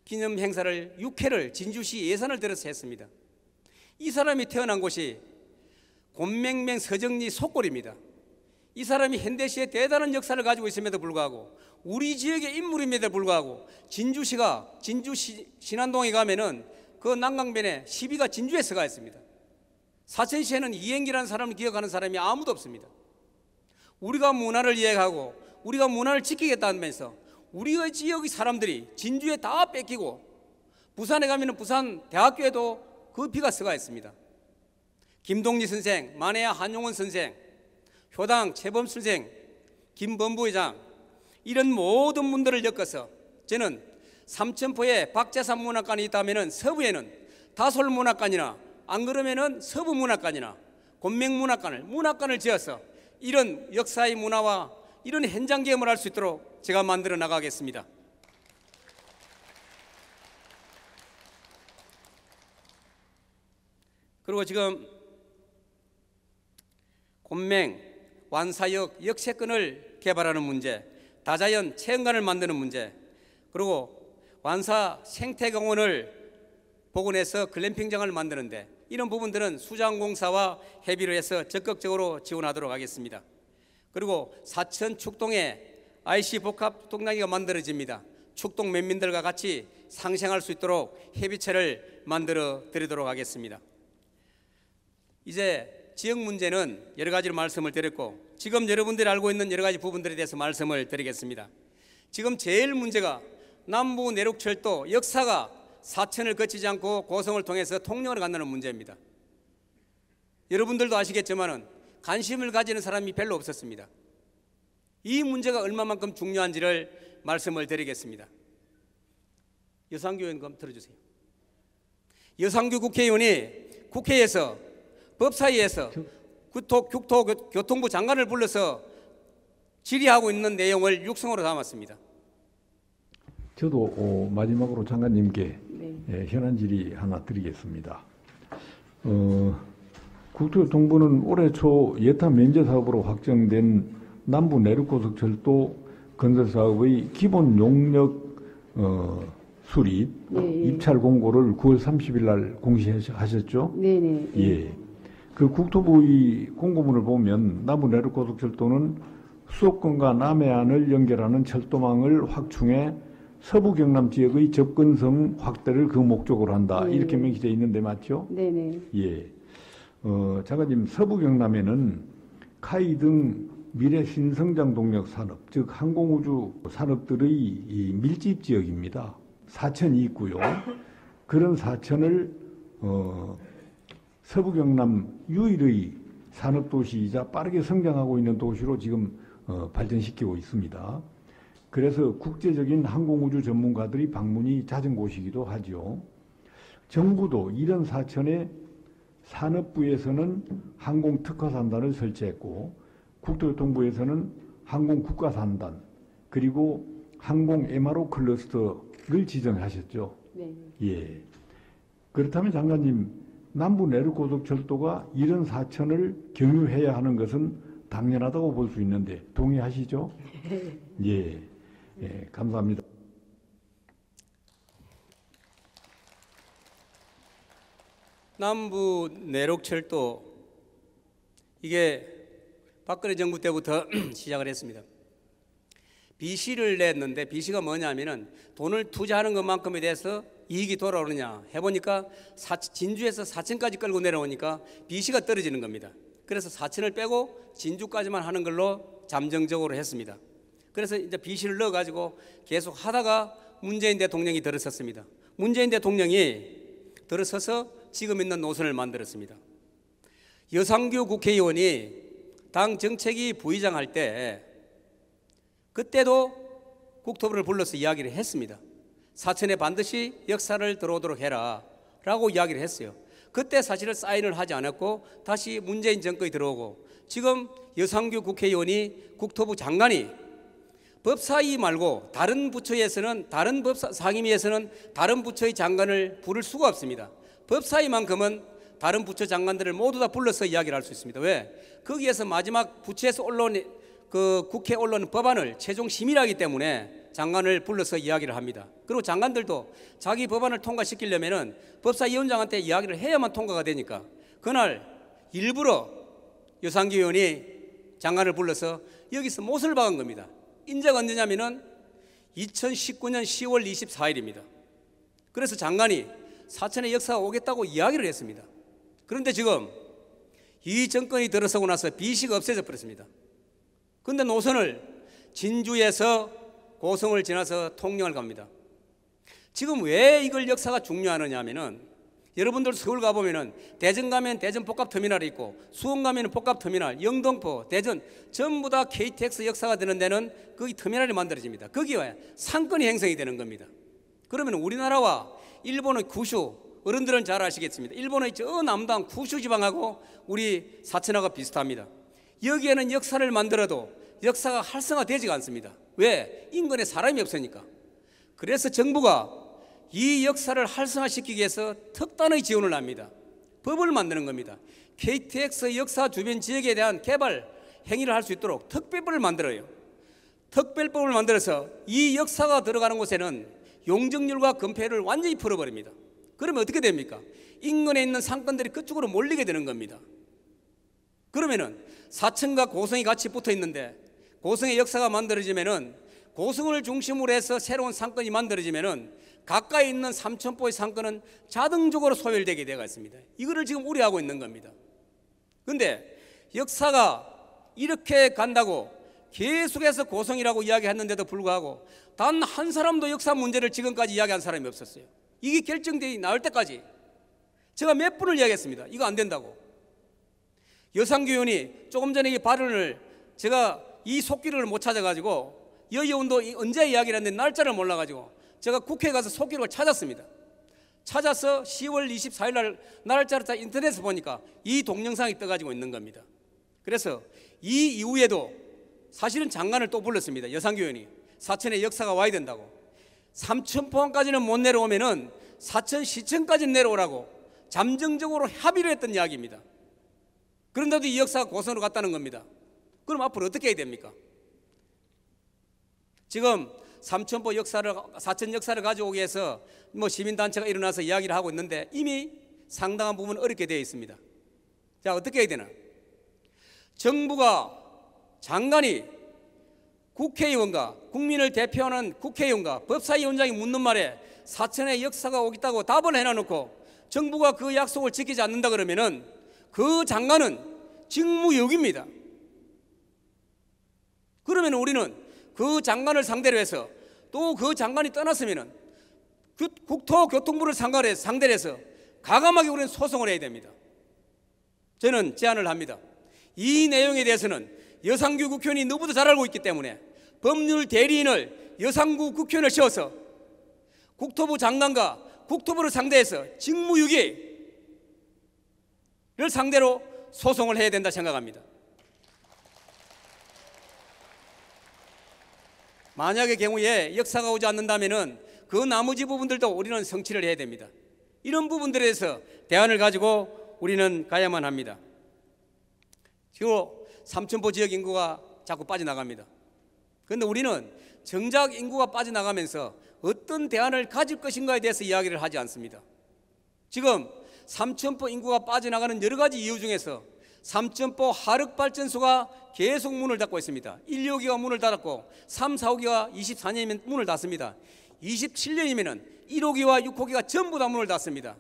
기념 행사를 6회를 진주시 예산을 들여서 했습니다. 이 사람이 태어난 곳이 곤맹맹 서정리 속골입니다. 이 사람이 현대시에 대단한 역사를 가지고 있음에도 불구하고 우리 지역의 인물임에도 불구하고 진주시가 진주시 신안동에 가면은 그 난강변에 시비가 진주에 서가 있습니다. 사천시에는 이행기라는 사람을 기억하는 사람이 아무도 없습니다. 우리가 문화를 이해하고 우리가 문화를 지키겠다면서 우리의 지역의 사람들이 진주에 다 뺏기고 부산에 가면 부산 대학교에도 그 비가 서가 있습니다. 김동리 선생, 만해야 한용원 선생, 효당 최범 선생, 김범부 회장 이런 모든 분들을 엮어서 저는 삼천포에 박재산 문학관이 있다면 서부에는 다솔 문학관이나 안 그러면은 서부 문학관이나 곤맹 문학관을 지어서 이런 역사의 문화와 이런 현장 경험을 할 수 있도록 제가 만들어 나가겠습니다. 그리고 지금 곤맹 완사역 역세권을 개발하는 문제, 다자연 체험관을 만드는 문제, 그리고 완사 생태공원을 복원해서 글램핑장을 만드는데 이런 부분들은 수장공사와 협의를 해서 적극적으로 지원하도록 하겠습니다. 그리고 사천 축동에 IC 복합 동락이가 만들어집니다. 축동 면민들과 같이 상생할 수 있도록 협의체를 만들어 드리도록 하겠습니다. 이제 지역 문제는 여러 가지로 말씀을 드렸고 지금 여러분들이 알고 있는 여러 가지 부분들에 대해서 말씀을 드리겠습니다. 지금 제일 문제가 남부 내륙철도 역사가 사천을 거치지 않고 고성을 통해서 통영을 간다는 문제입니다. 여러분들도 아시겠지만 관심을 가지는 사람이 별로 없었습니다. 이 문제가 얼마만큼 중요한지를 말씀을 드리겠습니다. 여상규 의원 좀 들어주세요. 여상규 국회의원이 국회에서 법사위에서 교통부 장관을 불러서 질의하고 있는 내용을 육성으로 담았습니다. 저도 마지막으로 장관님께 현안 질의 하나 드리겠습니다. 국토교통부는 올해 초 예타 면제 사업으로 확정된 남부 내륙고속철도 건설 사업의 기본 용역 수립 입찰 공고를 9월 30일 날 공시하셨죠? 네네. 예. 그 국토부의 공고문을 보면 남부 내륙고속철도는 수도권과 남해안을 연결하는 철도망을 확충해 서부 경남 지역의 접근성 확대를 그 목적으로 한다. 네. 이렇게 명시되어 있는데 맞죠? 네네. 예. 장관님, 서부 경남에는 카이 등 미래 신성장 동력 산업, 즉 항공우주 산업들의 이 밀집 지역입니다. 사천이 있고요. 그런 사천을 서부 경남 유일의 산업도시이자 빠르게 성장하고 있는 도시로 지금 발전시키고 있습니다. 그래서 국제적인 항공우주 전문가들이 방문이 잦은 곳이기도 하죠. 정부도 이런 사천에 산업부에서는 항공특화산단을 설치했고 국토교통부에서는 항공국가산단 그리고 항공 MRO 클러스터를 지정하셨죠. 네. 예. 그렇다면 장관님, 남부 내륙고속철도가 이런 사천을 경유해야 하는 것은 당연하다고 볼 수 있는데 동의하시죠? 예. 예, 감사합니다. 남부 내륙철도 이게 박근혜 정부 때부터 시작을 했습니다. 비시를 냈는데 비시가 뭐냐면은 돈을 투자하는 것만큼에 대해서 이익이 돌아오느냐 해보니까 진주에서 사천까지 끌고 내려오니까 비시가 떨어지는 겁니다. 그래서 사천을 빼고 진주까지만 하는 걸로 잠정적으로 했습니다. 그래서 이제 비시를 넣어가지고 계속 하다가 문재인 대통령이 들어섰습니다. 문재인 대통령이 들어서서 지금 있는 노선을 만들었습니다. 여상규 국회의원이 당 정책위 부의장할 때 그때도 국토부를 불러서 이야기를 했습니다. 사천에 반드시 역사를 들어오도록 해라 라고 이야기를 했어요. 그때 사실은 사인을 하지 않았고 다시 문재인 정권이 들어오고 지금 여상규 국회의원이 국토부 장관이 법사위 말고 다른 부처에서는 다른 법사 상임위에서는 다른 부처의 장관을 부를 수가 없습니다. 법사위만큼은 다른 부처 장관들을 모두 다 불러서 이야기를 할 수 있습니다. 왜? 거기에서 마지막 부처에서 올라온 그 국회 올라오는 법안을 최종 심의하기 때문에 장관을 불러서 이야기를 합니다. 그리고 장관들도 자기 법안을 통과시키려면은 법사위원장한테 이야기를 해야만 통과가 되니까 그날 일부러 여상규 의원이 장관을 불러서 여기서 못을 박은 겁니다. 인제가 언제냐면은 2019년 10월 24일입니다. 그래서 장관이 사천의 역사가 오겠다고 이야기를 했습니다. 그런데 지금 이 정권이 들어서고 나서 비시가 없어져 버렸습니다. 그런데 노선을 진주에서 고성을 지나서 통영을 갑니다. 지금 왜 이걸 역사가 중요하느냐 하면은 여러분들 서울 가보면은 대전 가면 대전 복합터미널이 있고 수원 가면 복합터미널, 영등포, 대전 전부 다 KTX 역사가 되는 데는 거기 터미널이 만들어집니다. 거기에 상권이 형성이 되는 겁니다. 그러면 우리나라와 일본의 구슈, 어른들은 잘 아시겠습니다. 일본의 저 남단 구슈 지방하고 우리 사천하고 비슷합니다. 여기에는 역사를 만들어도 역사가 활성화되지가 않습니다. 왜? 인근에 사람이 없으니까. 그래서 정부가 이 역사를 활성화시키기 위해서 특단의 지원을 합니다. 법을 만드는 겁니다. KTX 역사 주변 지역에 대한 개발 행위를 할 수 있도록 특별법을 만들어요. 특별법을 만들어서 이 역사가 들어가는 곳에는 용적률과 건폐율을 완전히 풀어버립니다. 그러면 어떻게 됩니까? 인근에 있는 상권들이 그쪽으로 몰리게 되는 겁니다. 그러면은 사천과 고성이 같이 붙어 있는데 고성의 역사가 만들어지면은 고성을 중심으로 해서 새로운 상권이 만들어지면은 가까이 있는 삼천포의 상권은 자동적으로 소멸되게 되어 있습니다. 이거를 지금 우려하고 있는 겁니다. 그런데 역사가 이렇게 간다고 계속해서 고성이라고 이야기했는데도 불구하고 단 한 사람도 역사 문제를 지금까지 이야기한 사람이 없었어요. 이게 결정되어 나올 때까지 제가 몇 분을 이야기했습니다. 이거 안 된다고. 여상규 의원이 조금 전에 이 발언을 제가 이 속기록을 못 찾아가지고 여의원도 언제 이야기를 했는데 날짜를 몰라가지고 제가 국회에 가서 속기록을 찾았습니다. 찾아서 10월 24일 날 날짜를 다 인터넷에서 보니까 이 동영상이 떠가지고 있는 겁니다. 그래서 이 이후에도 사실은 장관을 또 불렀습니다. 여상규 의원이 사천의 역사가 와야 된다고. 삼천포항까지는 못 내려오면은 사천시청까지 내려오라고 잠정적으로 합의를 했던 이야기입니다. 그런데도 이 역사가 고성으로 갔다는 겁니다. 그럼 앞으로 어떻게 해야 됩니까? 지금 삼천포 역사를, 사천 역사를 가져오기 위해서 뭐 시민단체가 일어나서 이야기를 하고 있는데 이미 상당한 부분은 어렵게 되어 있습니다. 자, 어떻게 해야 되나? 정부가, 장관이 국회의원과 국민을 대표하는 국회의원과 법사위원장이 묻는 말에 사천의 역사가 오겠다고 답을 해놔놓고 정부가 그 약속을 지키지 않는다 그러면은 그 장관은 직무유기입니다. 그러면 우리는 그 장관을 상대로 해서 또 그 장관이 떠났으면은 국토교통부를 상대로 해서 과감하게 우리는 소송을 해야 됩니다. 저는 제안을 합니다. 이 내용에 대해서는 여상규 국회의원이 너무도 잘 알고 있기 때문에 법률 대리인을 여상규 국회의원을 세워서 국토부 장관과 국토부를 상대해서 직무유기를 상대로 소송을 해야 된다 생각합니다. 만약의 경우에 역사가 오지 않는다면은 그 나머지 부분들도 우리는 성취를 해야 됩니다. 이런 부분들에 대해서 대안을 가지고 우리는 가야만 합니다. 지금 삼천포 지역 인구가 자꾸 빠져나갑니다. 그런데 우리는 정작 인구가 빠져나가면서 어떤 대안을 가질 것인가에 대해서 이야기를 하지 않습니다. 지금 삼천포 인구가 빠져나가는 여러 가지 이유 중에서 삼천포 하륵발전소가 계속 문을 닫고 있습니다. 1, 2호기가 문을 닫았고 3, 4호기가 24년이면 문을 닫습니다. 27년이면 1호기와 6호기가 전부 다 문을 닫습니다.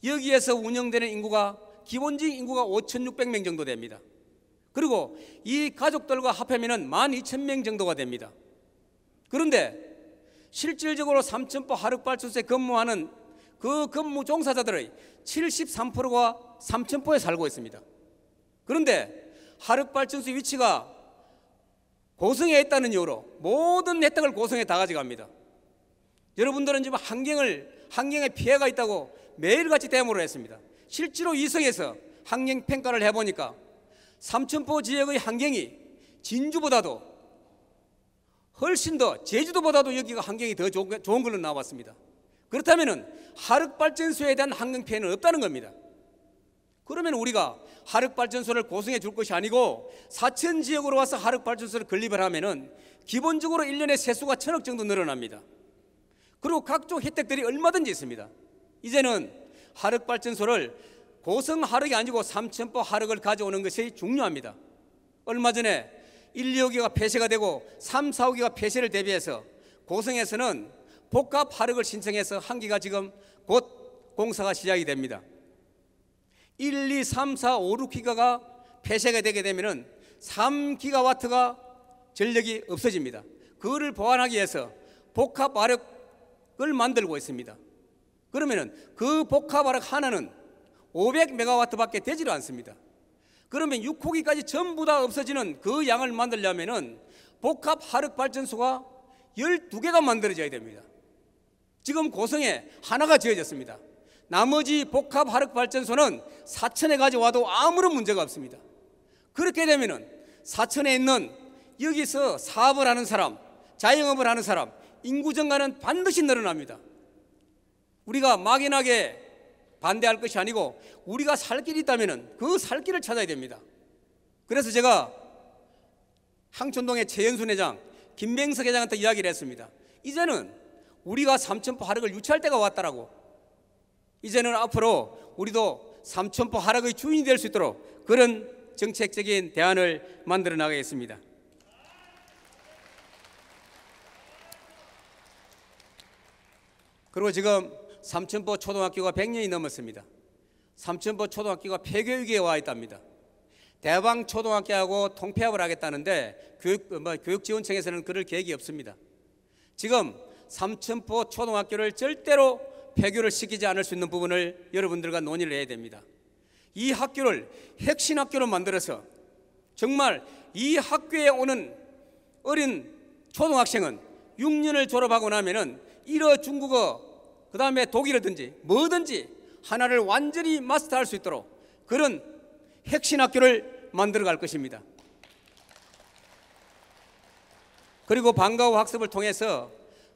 여기에서 운영되는 인구가 기본적인 인구가 5,600명 정도 됩니다. 그리고 이 가족들과 합하면 12,000명 정도가 됩니다. 그런데 실질적으로 삼천포 하륵발전소에 근무하는 그 근무 종사자들의 73%가 삼천포에 살고 있습니다. 그런데 하륵발전소 위치가 고성에 있다는 이유로 모든 혜택을 고성에 다 가져갑니다. 여러분들은 지금 환경에 피해가 있다고 매일같이 데모를 했습니다. 실제로 이성에서 환경 평가를 해보니까 삼천포 지역의 환경이 진주보다도 훨씬 더, 제주도보다도 여기가 환경이 더 좋은 걸로 나왔습니다. 그렇다면 하륵발전소에 대한 환경 피해는 없다는 겁니다. 그러면 우리가 하륵발전소를 고성해 줄 것이 아니고 사천 지역으로 와서 하륵발전소를 건립을 하면은 기본적으로 1년에 세수가 1,000억 정도 늘어납니다. 그리고 각종 혜택들이 얼마든지 있습니다. 이제는 하륵발전소를 고성 하륵이 아니고 삼천포 하륵을 가져오는 것이 중요합니다. 얼마 전에 1, 2호기가 폐쇄가 되고 3, 4호기가 폐쇄를 대비해서 고성에서는 복합 하륵을 신청해서 한 기가 지금 곧 공사가 시작이 됩니다. 1, 2, 3, 4, 5, 6기가가 폐쇄가 되게 되면 3기가와트가 전력이 없어집니다. 그거를 보완하기 위해서 복합 하륵을 만들고 있습니다. 그러면 그 복합 하륵 하나는 500메가와트밖에 되지를 않습니다. 그러면 6호기까지 전부 다 없어지는 그 양을 만들려면 복합 하륵 발전소가 12개가 만들어져야 됩니다. 지금 고성에 하나가 지어졌습니다. 나머지 복합 하륵 발전소는 사천에 가져와도 아무런 문제가 없습니다. 그렇게 되면 사천에 있는 여기서 사업을 하는 사람, 자영업을 하는 사람, 인구 증가는 반드시 늘어납니다. 우리가 막연하게 반대할 것이 아니고 우리가 살 길이 있다면 그 살 길을 찾아야 됩니다. 그래서 제가 항촌동의 최연순 회장, 김맹석 회장한테 이야기를 했습니다. 이제는 우리가 삼천포 하륵을 유치할 때가 왔다라고. 이제는 앞으로 우리도 삼천포 하륵의 주인이 될 수 있도록 그런 정책적인 대안을 만들어 나가겠습니다. 그리고 지금 삼천포 초등학교가 100년이 넘었습니다. 삼천포 초등학교가 폐교육에 와 있답니다. 대방 초등학교하고 통폐합을 하겠다는데 교육지원청에서는 그럴 계획이 없습니다. 지금 삼천포 초등학교를 절대로 폐교를 시키지 않을 수 있는 부분을 여러분들과 논의를 해야 됩니다. 이 학교를 혁신학교로 만들어서 정말 이 학교에 오는 어린 초등학생은 6년을 졸업하고 나면은 일어 중국어 그 다음에 독일어든지 뭐든지 하나를 완전히 마스터할 수 있도록 그런 혁신학교를 만들어 갈 것입니다. 그리고 방과 후 학습을 통해서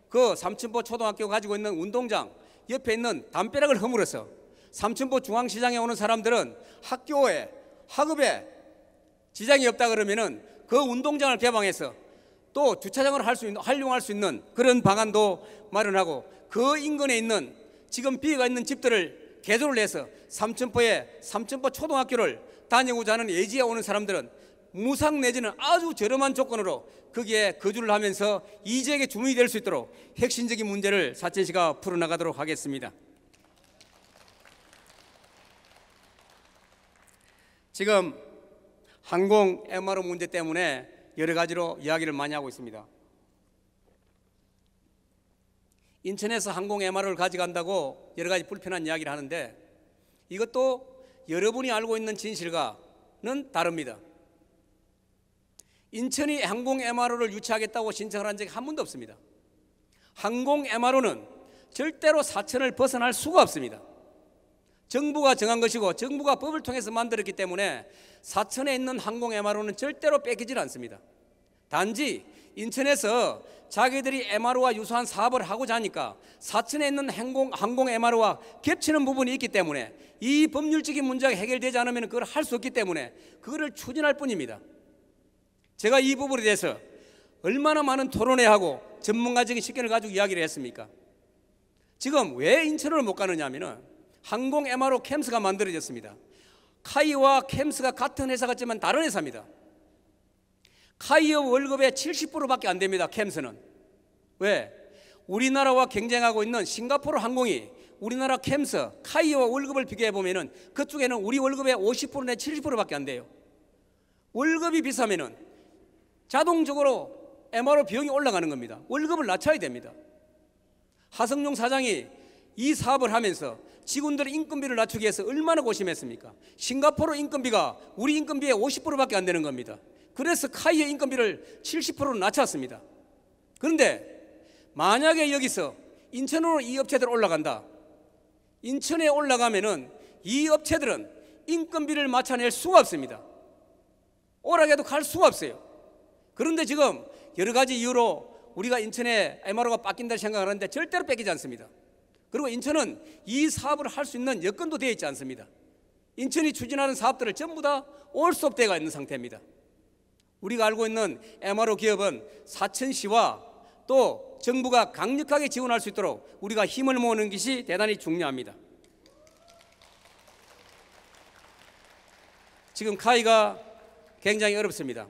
그 삼천포 초등학교 가지고 있는 운동장 옆에 있는 담벼락을 허물어서 삼천포 중앙시장에 오는 사람들은 학교에 학업에 지장이 없다 그러면은 그 운동장을 개방해서 또 주차장을 활용할 수 있는 그런 방안도 마련하고 그 인근에 있는 지금 비어가 있는 집들을 개조를 해서 삼천포에 삼천포 초등학교를 다니고자 하는 예지에 오는 사람들은 무상 내지는 아주 저렴한 조건으로 거기에 거주를 하면서 이 지역의 주민이 될 수 있도록 혁신적인 문제를 사천시가 풀어나가도록 하겠습니다. 지금 항공 MRO 문제 때문에 여러 가지로 이야기를 많이 하고 있습니다. 인천에서 항공 MRO를 가져간다고 여러 가지 불편한 이야기를 하는데 이것도 여러분이 알고 있는 진실과는 다릅니다. 인천이 항공 MRO를 유치하겠다고 신청을 한 적이 한 번도 없습니다. 항공 MRO는 절대로 사천을 벗어날 수가 없습니다. 정부가 정한 것이고 정부가 법을 통해서 만들었기 때문에 사천에 있는 항공 MRO는 절대로 뺏기질 않습니다. 단지 인천에서 자기들이 MRO와 유사한 사업을 하고자 하니까 사천에 있는 항공 MRO와 겹치는 부분이 있기 때문에 이 법률적인 문제가 해결되지 않으면 그걸 할 수 없기 때문에 그거를 추진할 뿐입니다. 제가 이 부분에 대해서 얼마나 많은 토론회하고 전문가적인 식견을 가지고 이야기를 했습니까? 지금 왜 인천을 못 가느냐 하면은 항공 MRO 캠프가 만들어졌습니다. 카이와 캠스가 같은 회사 같지만 다른 회사입니다. 카이어 월급의 70%밖에 안 됩니다. 캠스는. 왜? 우리나라와 경쟁하고 있는 싱가포르 항공이 우리나라 캠스, 카이어와 월급을 비교해 보면은 그쪽에는 우리 월급의 50% 내 70%밖에 안 돼요. 월급이 비싸면은 자동적으로 MRO 비용이 올라가는 겁니다. 월급을 낮춰야 됩니다. 하성룡 사장이 이 사업을 하면서 직원들의 인건비를 낮추기 위해서 얼마나 고심했습니까? 싱가포르 인건비가 우리 인건비의 50%밖에 안 되는 겁니다. 그래서 카이어 인건비를 70%로 낮췄습니다. 그런데 만약에 여기서 인천으로 이 업체들 올라간다. 인천에 올라가면은 이 업체들은 인건비를 맞춰낼 수가 없습니다. 오락에도 갈 수가 없어요. 그런데 지금 여러 가지 이유로 우리가 인천에 MRO가 뺏긴다 생각하는데 절대로 뺏기지 않습니다. 그리고 인천은 이 사업을 할 수 있는 여건도 되어 있지 않습니다. 인천이 추진하는 사업들을 전부 다 올스톱되어 있는 상태입니다. 우리가 알고 있는 MRO 기업은 사천시와 또 정부가 강력하게 지원할 수 있도록 우리가 힘을 모으는 것이 대단히 중요합니다. 지금 카이가 굉장히 어렵습니다.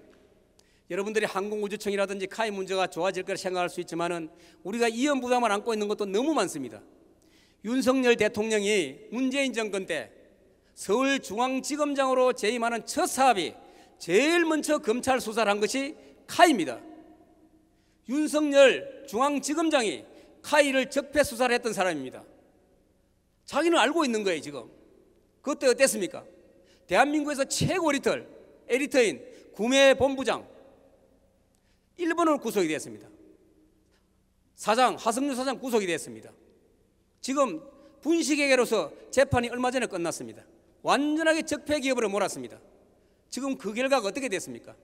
여러분들이 항공우주청이라든지 카이 문제가 좋아질 거라 생각할 수 있지만은 우리가 이연 부담을 안고 있는 것도 너무 많습니다. 윤석열 대통령이 문재인 정권 때 서울중앙지검장으로 재임하는 첫 사업이 제일 먼저 검찰 수사를 한 것이 카이입니다. 윤석열 중앙지검장이 카이를 적폐 수사를 했던 사람입니다. 자기는 알고 있는 거예요. 지금 그때 어땠습니까? 대한민국에서 최고 에디터인 구매본부장 1번으로 구속이 되었습니다. 하성룡 사장 구속이 되었습니다. 지금 분식회계로서 재판이 얼마 전에 끝났습니다. 완전하게 적폐 기업으로 몰았습니다. 지금 그 결과가 어떻게 됐습니까?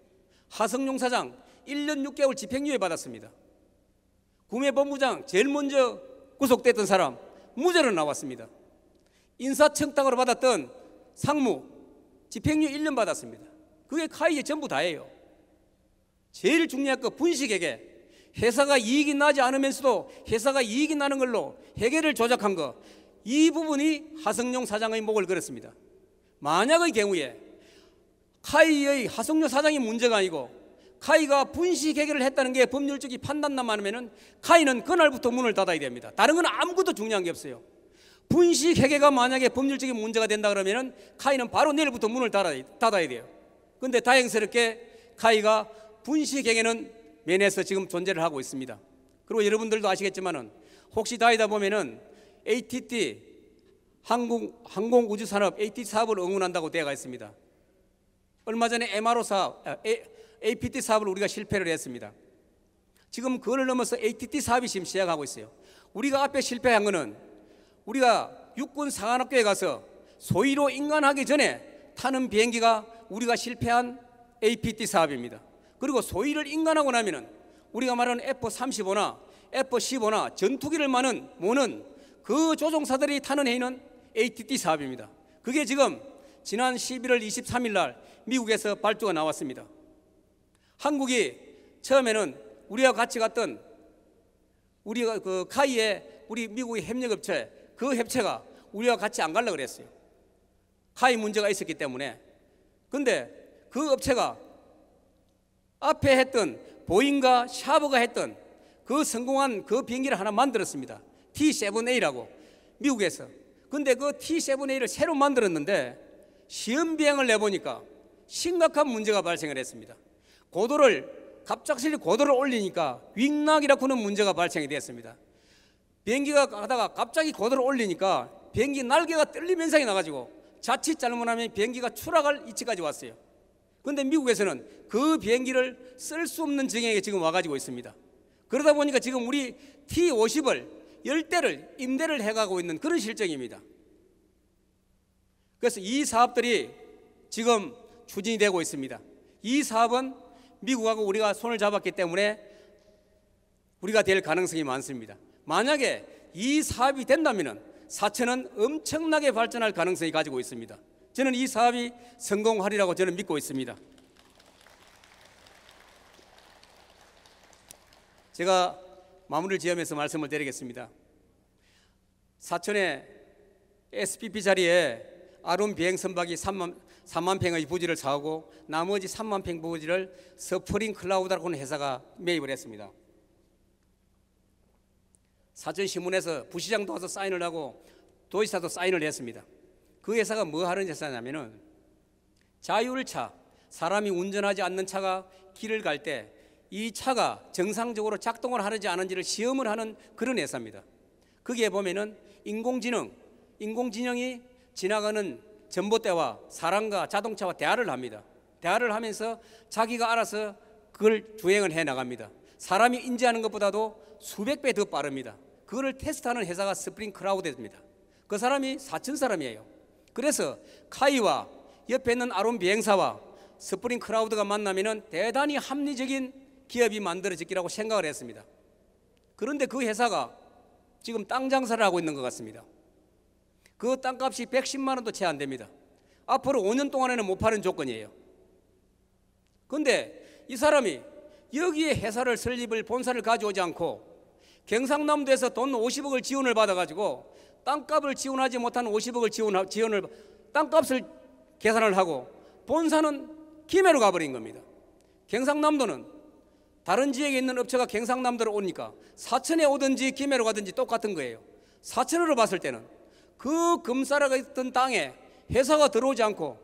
하성룡 사장 1년 6개월 집행유예 받았습니다. 구매본부장 제일 먼저 구속됐던 사람 무죄로 나왔습니다. 인사청탁으로 받았던 상무 집행유예 1년 받았습니다. 그게 카이의 전부 다예요. 제일 중요한 거 분식회계, 회사가 이익이 나지 않으면서도 회사가 이익이 나는 걸로 회계를 조작한 거, 이 부분이 하성룡 사장의 목을 걸었습니다. 만약의 경우에 카이의 하성룡 사장이 문제가 아니고 카이가 분식회계를 했다는 게 법률적인 판단만 하면은 카이는 그날부터 문을 닫아야 됩니다. 다른 건 아무것도 중요한 게 없어요. 분식회계가 만약에 법률적인 문제가 된다 그러면은 카이는 바로 내일부터 문을 닫아야 돼요. 그런데 다행스럽게 카이가 분식회계는 면에서 지금 존재를 하고 있습니다. 그리고 여러분들도 아시겠지만은 혹시 다니다 보면은 ATT 항공우주산업 ATT 사업을 응원한다고 되어가 있습니다. 얼마 전에 MRO 사업, APT 사업을 우리가 실패를 했습니다. 지금 그걸 넘어서 ATT 사업이 지금 시작하고 있어요. 우리가 앞에 실패한 거는 우리가 육군 사관학교에 가서 소위로 인간하기 전에 타는 비행기가 우리가 실패한 APT 사업입니다. 그리고 소위를 인간하고 나면은 우리가 말하는 F-35나 F-15나 전투기를 모는 그 조종사들이 타는 해인은 ATT 사업입니다. 그게 지금 지난 11월 23일 날 미국에서 발주가 나왔습니다. 한국이 처음에는 우리와 같이 갔던 우리가 그 카이에 우리 미국의 협력업체 그 협체가 우리와 같이 안 가려고 그랬어요. 카이 문제가 있었기 때문에. 근데 그 업체가 앞에 했던 보잉과 샤버가 했던 그 성공한 그 비행기를 하나 만들었습니다. T-7A라고 미국에서. 근데 그 T-7A를 새로 만들었는데 시험 비행을 내보니까 심각한 문제가 발생을 했습니다. 갑작스레 고도를 올리니까 윙락이라고 하는 문제가 발생이 되었습니다. 비행기가 가다가 갑자기 고도를 올리니까 비행기 날개가 떨림 현상이 나가지고 자칫 잘못하면 비행기가 추락할 위치까지 왔어요. 그런데 미국에서는 그 비행기를 쓸 수 없는 지경에 지금 와가지고 있습니다. 그러다 보니까 지금 우리 T-50을 10대를 임대를 해가고 있는 그런 실정입니다. 그래서 이 사업들이 지금 추진이 되고 있습니다. 이 사업은 미국하고 우리가 손을 잡았기 때문에 우리가 될 가능성이 많습니다. 만약에 이 사업이 된다면 사천은 엄청나게 발전할 가능성이 가지고 있습니다. 저는 이 사업이 성공하리라고 저는 믿고 있습니다. 제가 마무리를 지으면서 말씀을 드리겠습니다. 사천의 SPP 자리에 아론 비행 선박이 3만 평의 부지를 사오고 나머지 3만 평 부지를 스프링 클라우드라고 하는 회사가 매입을 했습니다. 사천신문에서 부시장도 와서 사인을 하고 도지사도 사인을 했습니다. 그 회사가 뭐 하는 회사냐면은 자율차, 사람이 운전하지 않는 차가 길을 갈 때 이 차가 정상적으로 작동을 하는지 안 하는지를 시험을 하는 그런 회사입니다. 거기에 보면은 인공지능이 지나가는 전봇대와 사람과 자동차와 대화를 합니다. 대화를 하면서 자기가 알아서 그걸 주행을 해 나갑니다. 사람이 인지하는 것보다도 수백 배 더 빠릅니다. 그거를 테스트하는 회사가 스프링 클라우드입니다. 그 사람이 사천 사람이에요. 그래서 카이와 옆에 있는 아론 비행사와 스프링 클라우드가 만나면은 대단히 합리적인 기업이 만들어지기라고 생각을 했습니다. 그런데 그 회사가 지금 땅 장사를 하고 있는 것 같습니다. 그 땅값이 110만 원도 채 안 됩니다. 앞으로 5년 동안에는 못 파는 조건이에요. 그런데 이 사람이 여기에 회사를 설립을 본사를 가져오지 않고 경상남도에서 돈 50억을 지원을 받아가지고 땅값을 지원하지 못한 50억을 지원을 땅값을 계산을 하고 본사는 김해로 가버린 겁니다. 경상남도는 다른 지역에 있는 업체가 경상남도로 오니까 사천에 오든지 김해로 가든지 똑같은 거예요. 사천으로 봤을 때는 그 금싸라가 있던 땅에 회사가 들어오지 않고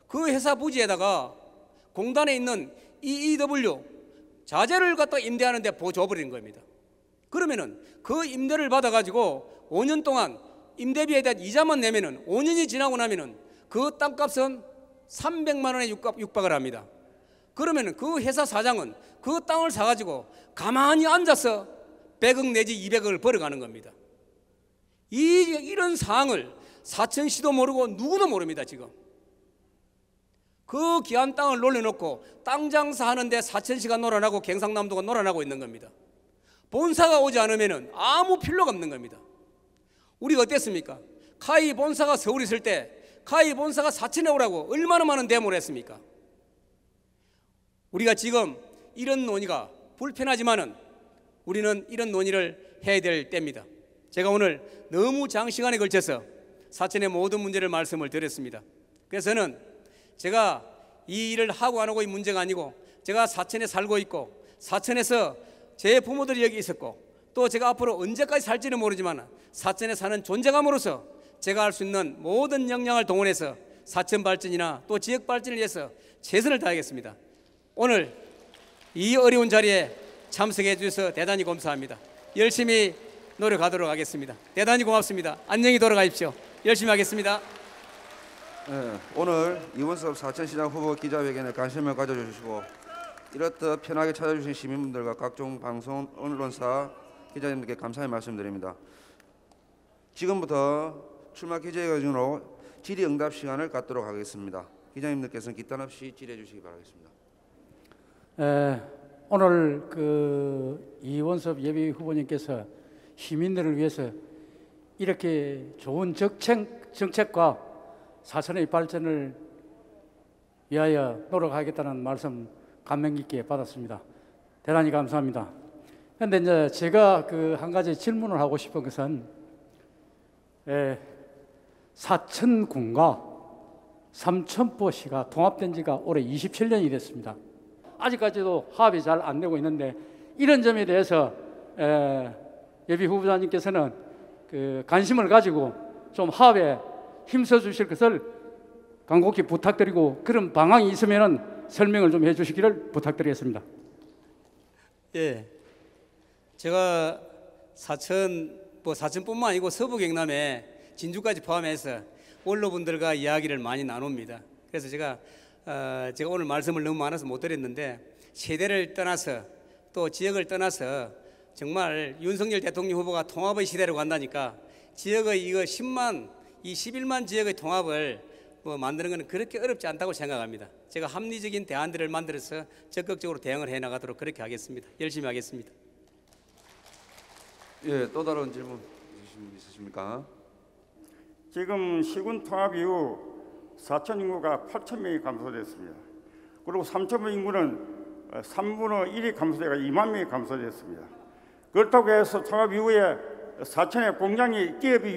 그 회사 부지에다가 공단에 있는 EEW 자재를 갖다 임대하는데 보줘버리는 겁니다. 그러면은 그 임대를 받아가지고 5년 동안 임대비에 대한 이자만 내면은 5년이 지나고 나면은 그 땅값은 300만 원에 육박을 합니다. 그러면은 그 회사 사장은 그 땅을 사가지고 가만히 앉아서 100억 내지 200억을 벌어가는 겁니다. 이런 상황을 사천시도 모르고 누구도 모릅니다. 지금 그 귀한 땅을 놀려놓고 땅 장사하는데 사천시가 놀아나고 경상남도가 놀아나고 있는 겁니다. 본사가 오지 않으면 아무 필요가 없는 겁니다. 우리가 어땠습니까? 카이 본사가 서울에 있을 때 카이 본사가 사천에 오라고 얼마나 많은 데모를 했습니까? 우리가 지금 이런 논의가 불편하지만은 우리는 이런 논의를 해야 될 때입니다. 제가 오늘 너무 장시간에 걸쳐서 사천의 모든 문제를 말씀을 드렸습니다. 그래서 저는 제가 이 일을 하고 안 하고 이 문제가 아니고 제가 사천에 살고 있고 사천에서 제 부모들이 여기 있었고 또 제가 앞으로 언제까지 살지는 모르지만 사천에 사는 존재감으로서 제가 할 수 있는 모든 역량을 동원해서 사천 발전이나 또 지역 발전을 위해서 최선을 다하겠습니다. 오늘 이 어려운 자리에 참석해 주셔서 대단히 감사합니다. 열심히 노력하도록 하겠습니다. 대단히 고맙습니다. 안녕히 돌아가십시오. 열심히 하겠습니다. 네, 오늘 이원섭 사천시장 후보 기자회견에 관심을 가져주시고 이렇듯 편하게 찾아주신 시민분들과 각종 방송 언론사 기자님들께 감사의 말씀드립니다. 지금부터 출마 기자회견으로 질의응답 시간을 갖도록 하겠습니다. 기자님들께서는 기탄 없이 질의해 주시기 바라겠습니다. 오늘 이원섭 예비 후보님께서 시민들을 위해서 이렇게 좋은 정책과 사천의 발전을 위하여 노력하겠다는 말씀 감명 깊게 받았습니다. 대단히 감사합니다. 그런데 이제 제가 한 가지 질문을 하고 싶은 것은 사천군과 삼천포시가 통합된 지가 올해 27년이 됐습니다. 아직까지도 합이 잘 안 되고 있는데 이런 점에 대해서 예비 후보자님께서는 관심을 가지고 좀 합에 힘써 주실 것을 간곡히 부탁드리고 그런 방향이 있으면 설명을 좀 해주시기를 부탁드리겠습니다. 예, 제가 사천뿐만 아니고 서부 경남에 진주까지 포함해서 원로분들과 이야기를 많이 나눕니다. 그래서 제가 오늘 말씀을 너무 많아서 못 드렸는데 세대를 떠나서 또 지역을 떠나서 정말 윤석열 대통령 후보가 통합의 시대로 간다니까 지역의 이거 11만 지역의 통합을 만드는 것은 그렇게 어렵지 않다고 생각합니다. 제가 합리적인 대안들을 만들어서 적극적으로 대응을 해 나가도록 그렇게 하겠습니다. 열심히 하겠습니다. 예, 또 다른 질문 있으십니까? 지금 시군 통합 이후 사천 인구가 8,000명이 감소됐습니다. 그리고 삼천포 인구는 3분의 1이 감소돼가 2만 명이 감소됐습니다. 그렇다고 해서 통합 이후에 사천에 공장이 기업이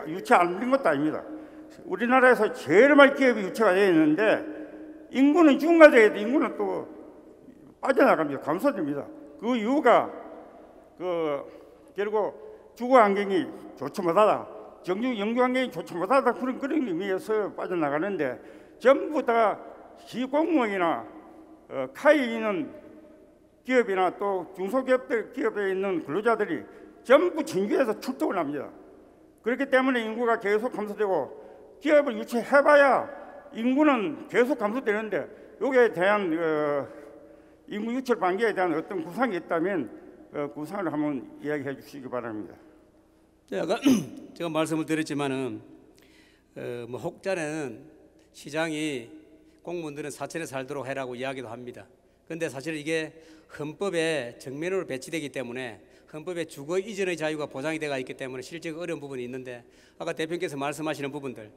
유치 안 된 것도 아닙니다. 우리나라에서 제일 많이 기업이 유치가 되어 있는데 인구는 증가돼도 인구는 또 빠져나갑니다. 감소됩니다. 그 이유가 결국 주거 환경이 좋지 못하다, 영주 환경이 좋지 못하다 그런 의미에서 빠져나가는데 전부 다 시공무원이나 카이에 있는 기업이나 또 중소기업들 기업에 있는 근로자들이 전부 진주에서 출동을 합니다. 그렇기 때문에 인구가 계속 감소되고 기업을 유치해봐야 인구는 계속 감소되는데 여기에 대한 인구 유출 관계에 대한 어떤 구상이 있다면 구상을 한번 이야기해 주시기 바랍니다. 제가 말씀을 드렸지만은 뭐 혹자는 시장이 공무원들은 사천에 살도록 해라고 이야기도 합니다. 그런데 사실 이게 헌법에 정면으로 배치되기 때문에 헌법에 주거 이전의 자유가 보장이 되어 있기 때문에 실제로 어려운 부분이 있는데 아까 대표님께서 말씀하시는 부분들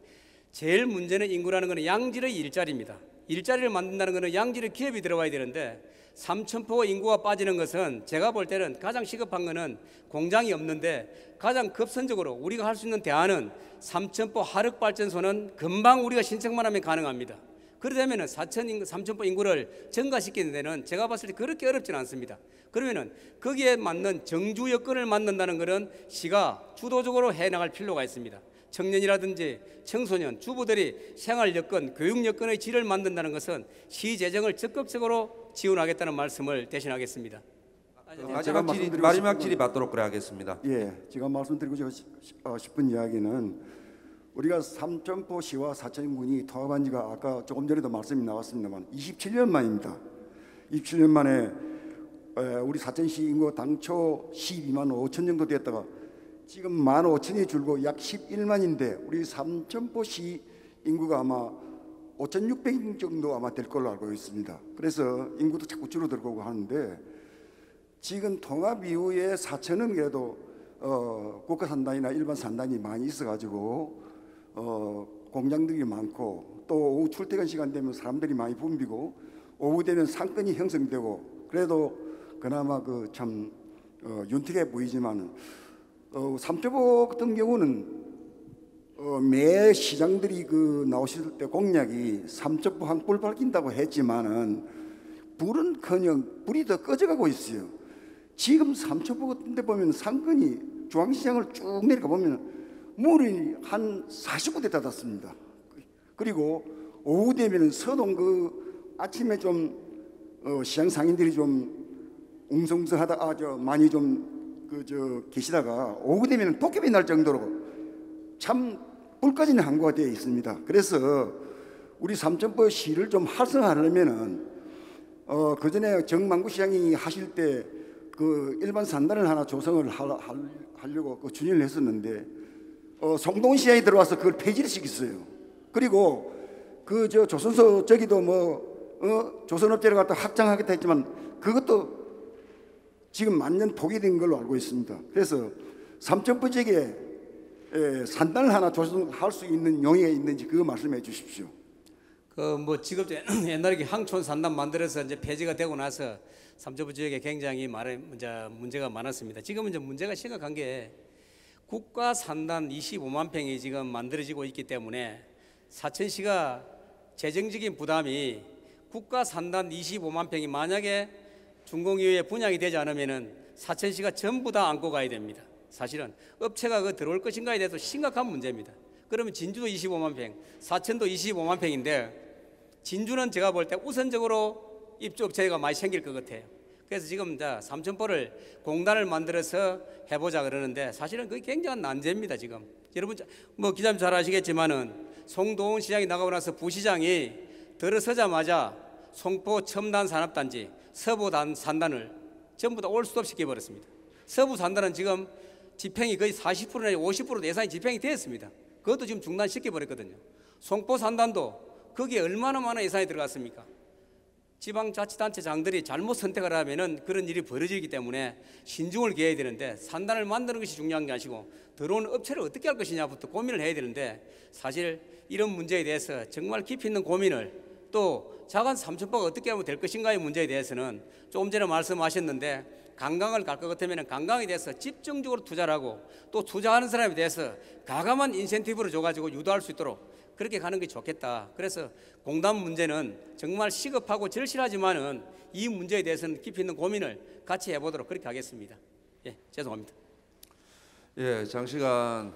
제일 문제는 인구라는 것은 양질의 일자리입니다. 일자리를 만든다는 것은 양질의 기업이 들어와야 되는데 3,000포 인구가 빠지는 것은 제가 볼 때는 가장 시급한 것은 공장이 없는데 가장 급선적으로 우리가 할 수 있는 대안은 3,000포 하력발전소는 금방 우리가 신청만 하면 가능합니다. 그러려면 3,000포 인구를 증가시키는 데는 제가 봤을 때 그렇게 어렵지는 않습니다. 그러면은 거기에 맞는 정주 여건을 만든다는 것은 시가 주도적으로 해나갈 필요가 있습니다. 청년이라든지 청소년, 주부들이 생활 여건, 교육 여건의 질을 만든다는 것은 시 재정을 적극적으로 지원하겠다는 말씀을 대신하겠습니다. 마지막 질의 받도록 그래 하겠습니다. 예, 제가 말씀드리고 싶은 이야기는 우리가 3,000포 시와 4,000군이 통합한 지가 아까 조금 전에도 말씀이 나왔습니다만 27년 만입니다. 27년 만에 우리 4,000시 인구 당초 12만 5천 정도 됐다가 지금 15,000이 줄고 약 11만인데 우리 3,000포 시 인구가 아마 5,600인 정도 아마 될 걸로 알고 있습니다. 그래서 인구도 자꾸 줄어들고 하는데 지금 통합 이후에 4,000은 그래도 국가 산단이나 일반 산단이 많이 있어가지고 공장들이 많고 또 오후 출퇴근 시간 되면 사람들이 많이 붐비고 오후 되면 상권이 형성되고 그래도 그나마 참 윤택해 보이지만 3.5 같은 경우는 매 시장들이 나오실 때 공약이 3.5 한 뿔 밝힌다고 했지만은 불은커녕 불이 더 꺼져가고 있어요. 지금 3.5 같은 데 보면 상권이 중앙시장을 쭉 내려가 보면 물이 한 40군데 닫았습니다. 그리고 오후 되면 서동 아침에 좀 시장 상인들이 좀 웅성웅성하다 많이 계시다가 오후 되면 도깨비 날 정도로 참 불 꺼지는 항구가 되어 있습니다. 그래서 우리 3.5 시를 좀 활성화하려면은 그 전에 정만구 시장이 하실 때 일반 산단을 하나 조성을 하려고 준의를 했었는데 송동 시장이 들어와서 그걸 폐지를 시켰어요. 그리고 조선소 저기도 조선업체를 갖다 확장하겠다 했지만 그것도 지금 만년 포기된 걸로 알고 있습니다. 그래서 3.5 지역에 산단을 하나 조성할 수 있는 용의가 있는지 그거 말씀해 주십시오. 지금 옛날에 항촌 산단 만들어서 이제 폐지가 되고 나서 3.5 지역에 굉장히 문제가 많았습니다. 지금은 이제 문제가 심각한 게 국가 산단 25만 평이 지금 만들어지고 있기 때문에 사천시가 재정적인 부담이 국가 산단 25만 평이 만약에 준공이후에 분양이 되지 않으면은 사천시가 전부 다 안고 가야 됩니다. 사실은 업체가 들어올 것인가에 대해서 심각한 문제입니다. 그러면 진주도 25만 평, 사천도 25만 평인데 진주는 제가 볼 때 우선적으로 입주업체가 많이 생길 것 같아요. 그래서 지금 3,000포를 공단을 만들어서 해보자 그러는데 사실은 그게 굉장한 난제입니다. 지금 여러분 기자님 잘 아시겠지만은 송도원 시장이 나가고 나서 부시장이 들어서자마자 송포 첨단 산업단지 서부 산단을 전부 다 올 수도 없이 시켜버렸습니다. 서부 산단은 지금 집행이 거의 40%나 50% 예산이 집행이 되었습니다. 그것도 지금 중단시켜버렸거든요. 송포 산단도 거기에 얼마나 많은 예산이 들어갔습니까? 지방자치단체장들이 잘못 선택을 하면은 그런 일이 벌어지기 때문에 신중을 기해야 되는데 산단을 만드는 것이 중요한 게 아니고 들어오는 업체를 어떻게 할 것이냐부터 고민을 해야 되는데 사실 이런 문제에 대해서 정말 깊이 있는 고민을 또 자간 3,000포가 어떻게 하면 될 것인가의 문제에 대해서는 조금 전에 말씀하셨는데 관광을 갈 것 같으면 관광에 대해서 집중적으로 투자를 하고 또 투자하는 사람에 대해서 가감한 인센티브를 줘가지고 유도할 수 있도록 그렇게 가는 게 좋겠다. 그래서 공단 문제는 정말 시급하고 절실하지만은 이 문제에 대해서는 깊이 있는 고민을 같이 해보도록 그렇게 하겠습니다. 예, 죄송합니다. 예, 장시간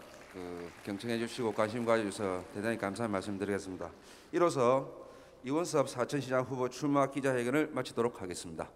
경청해 주시고 관심 가져주셔서 대단히 감사한 말씀드리겠습니다. 이로써 이원섭 사천시장 후보 출마 기자회견을 마치도록 하겠습니다.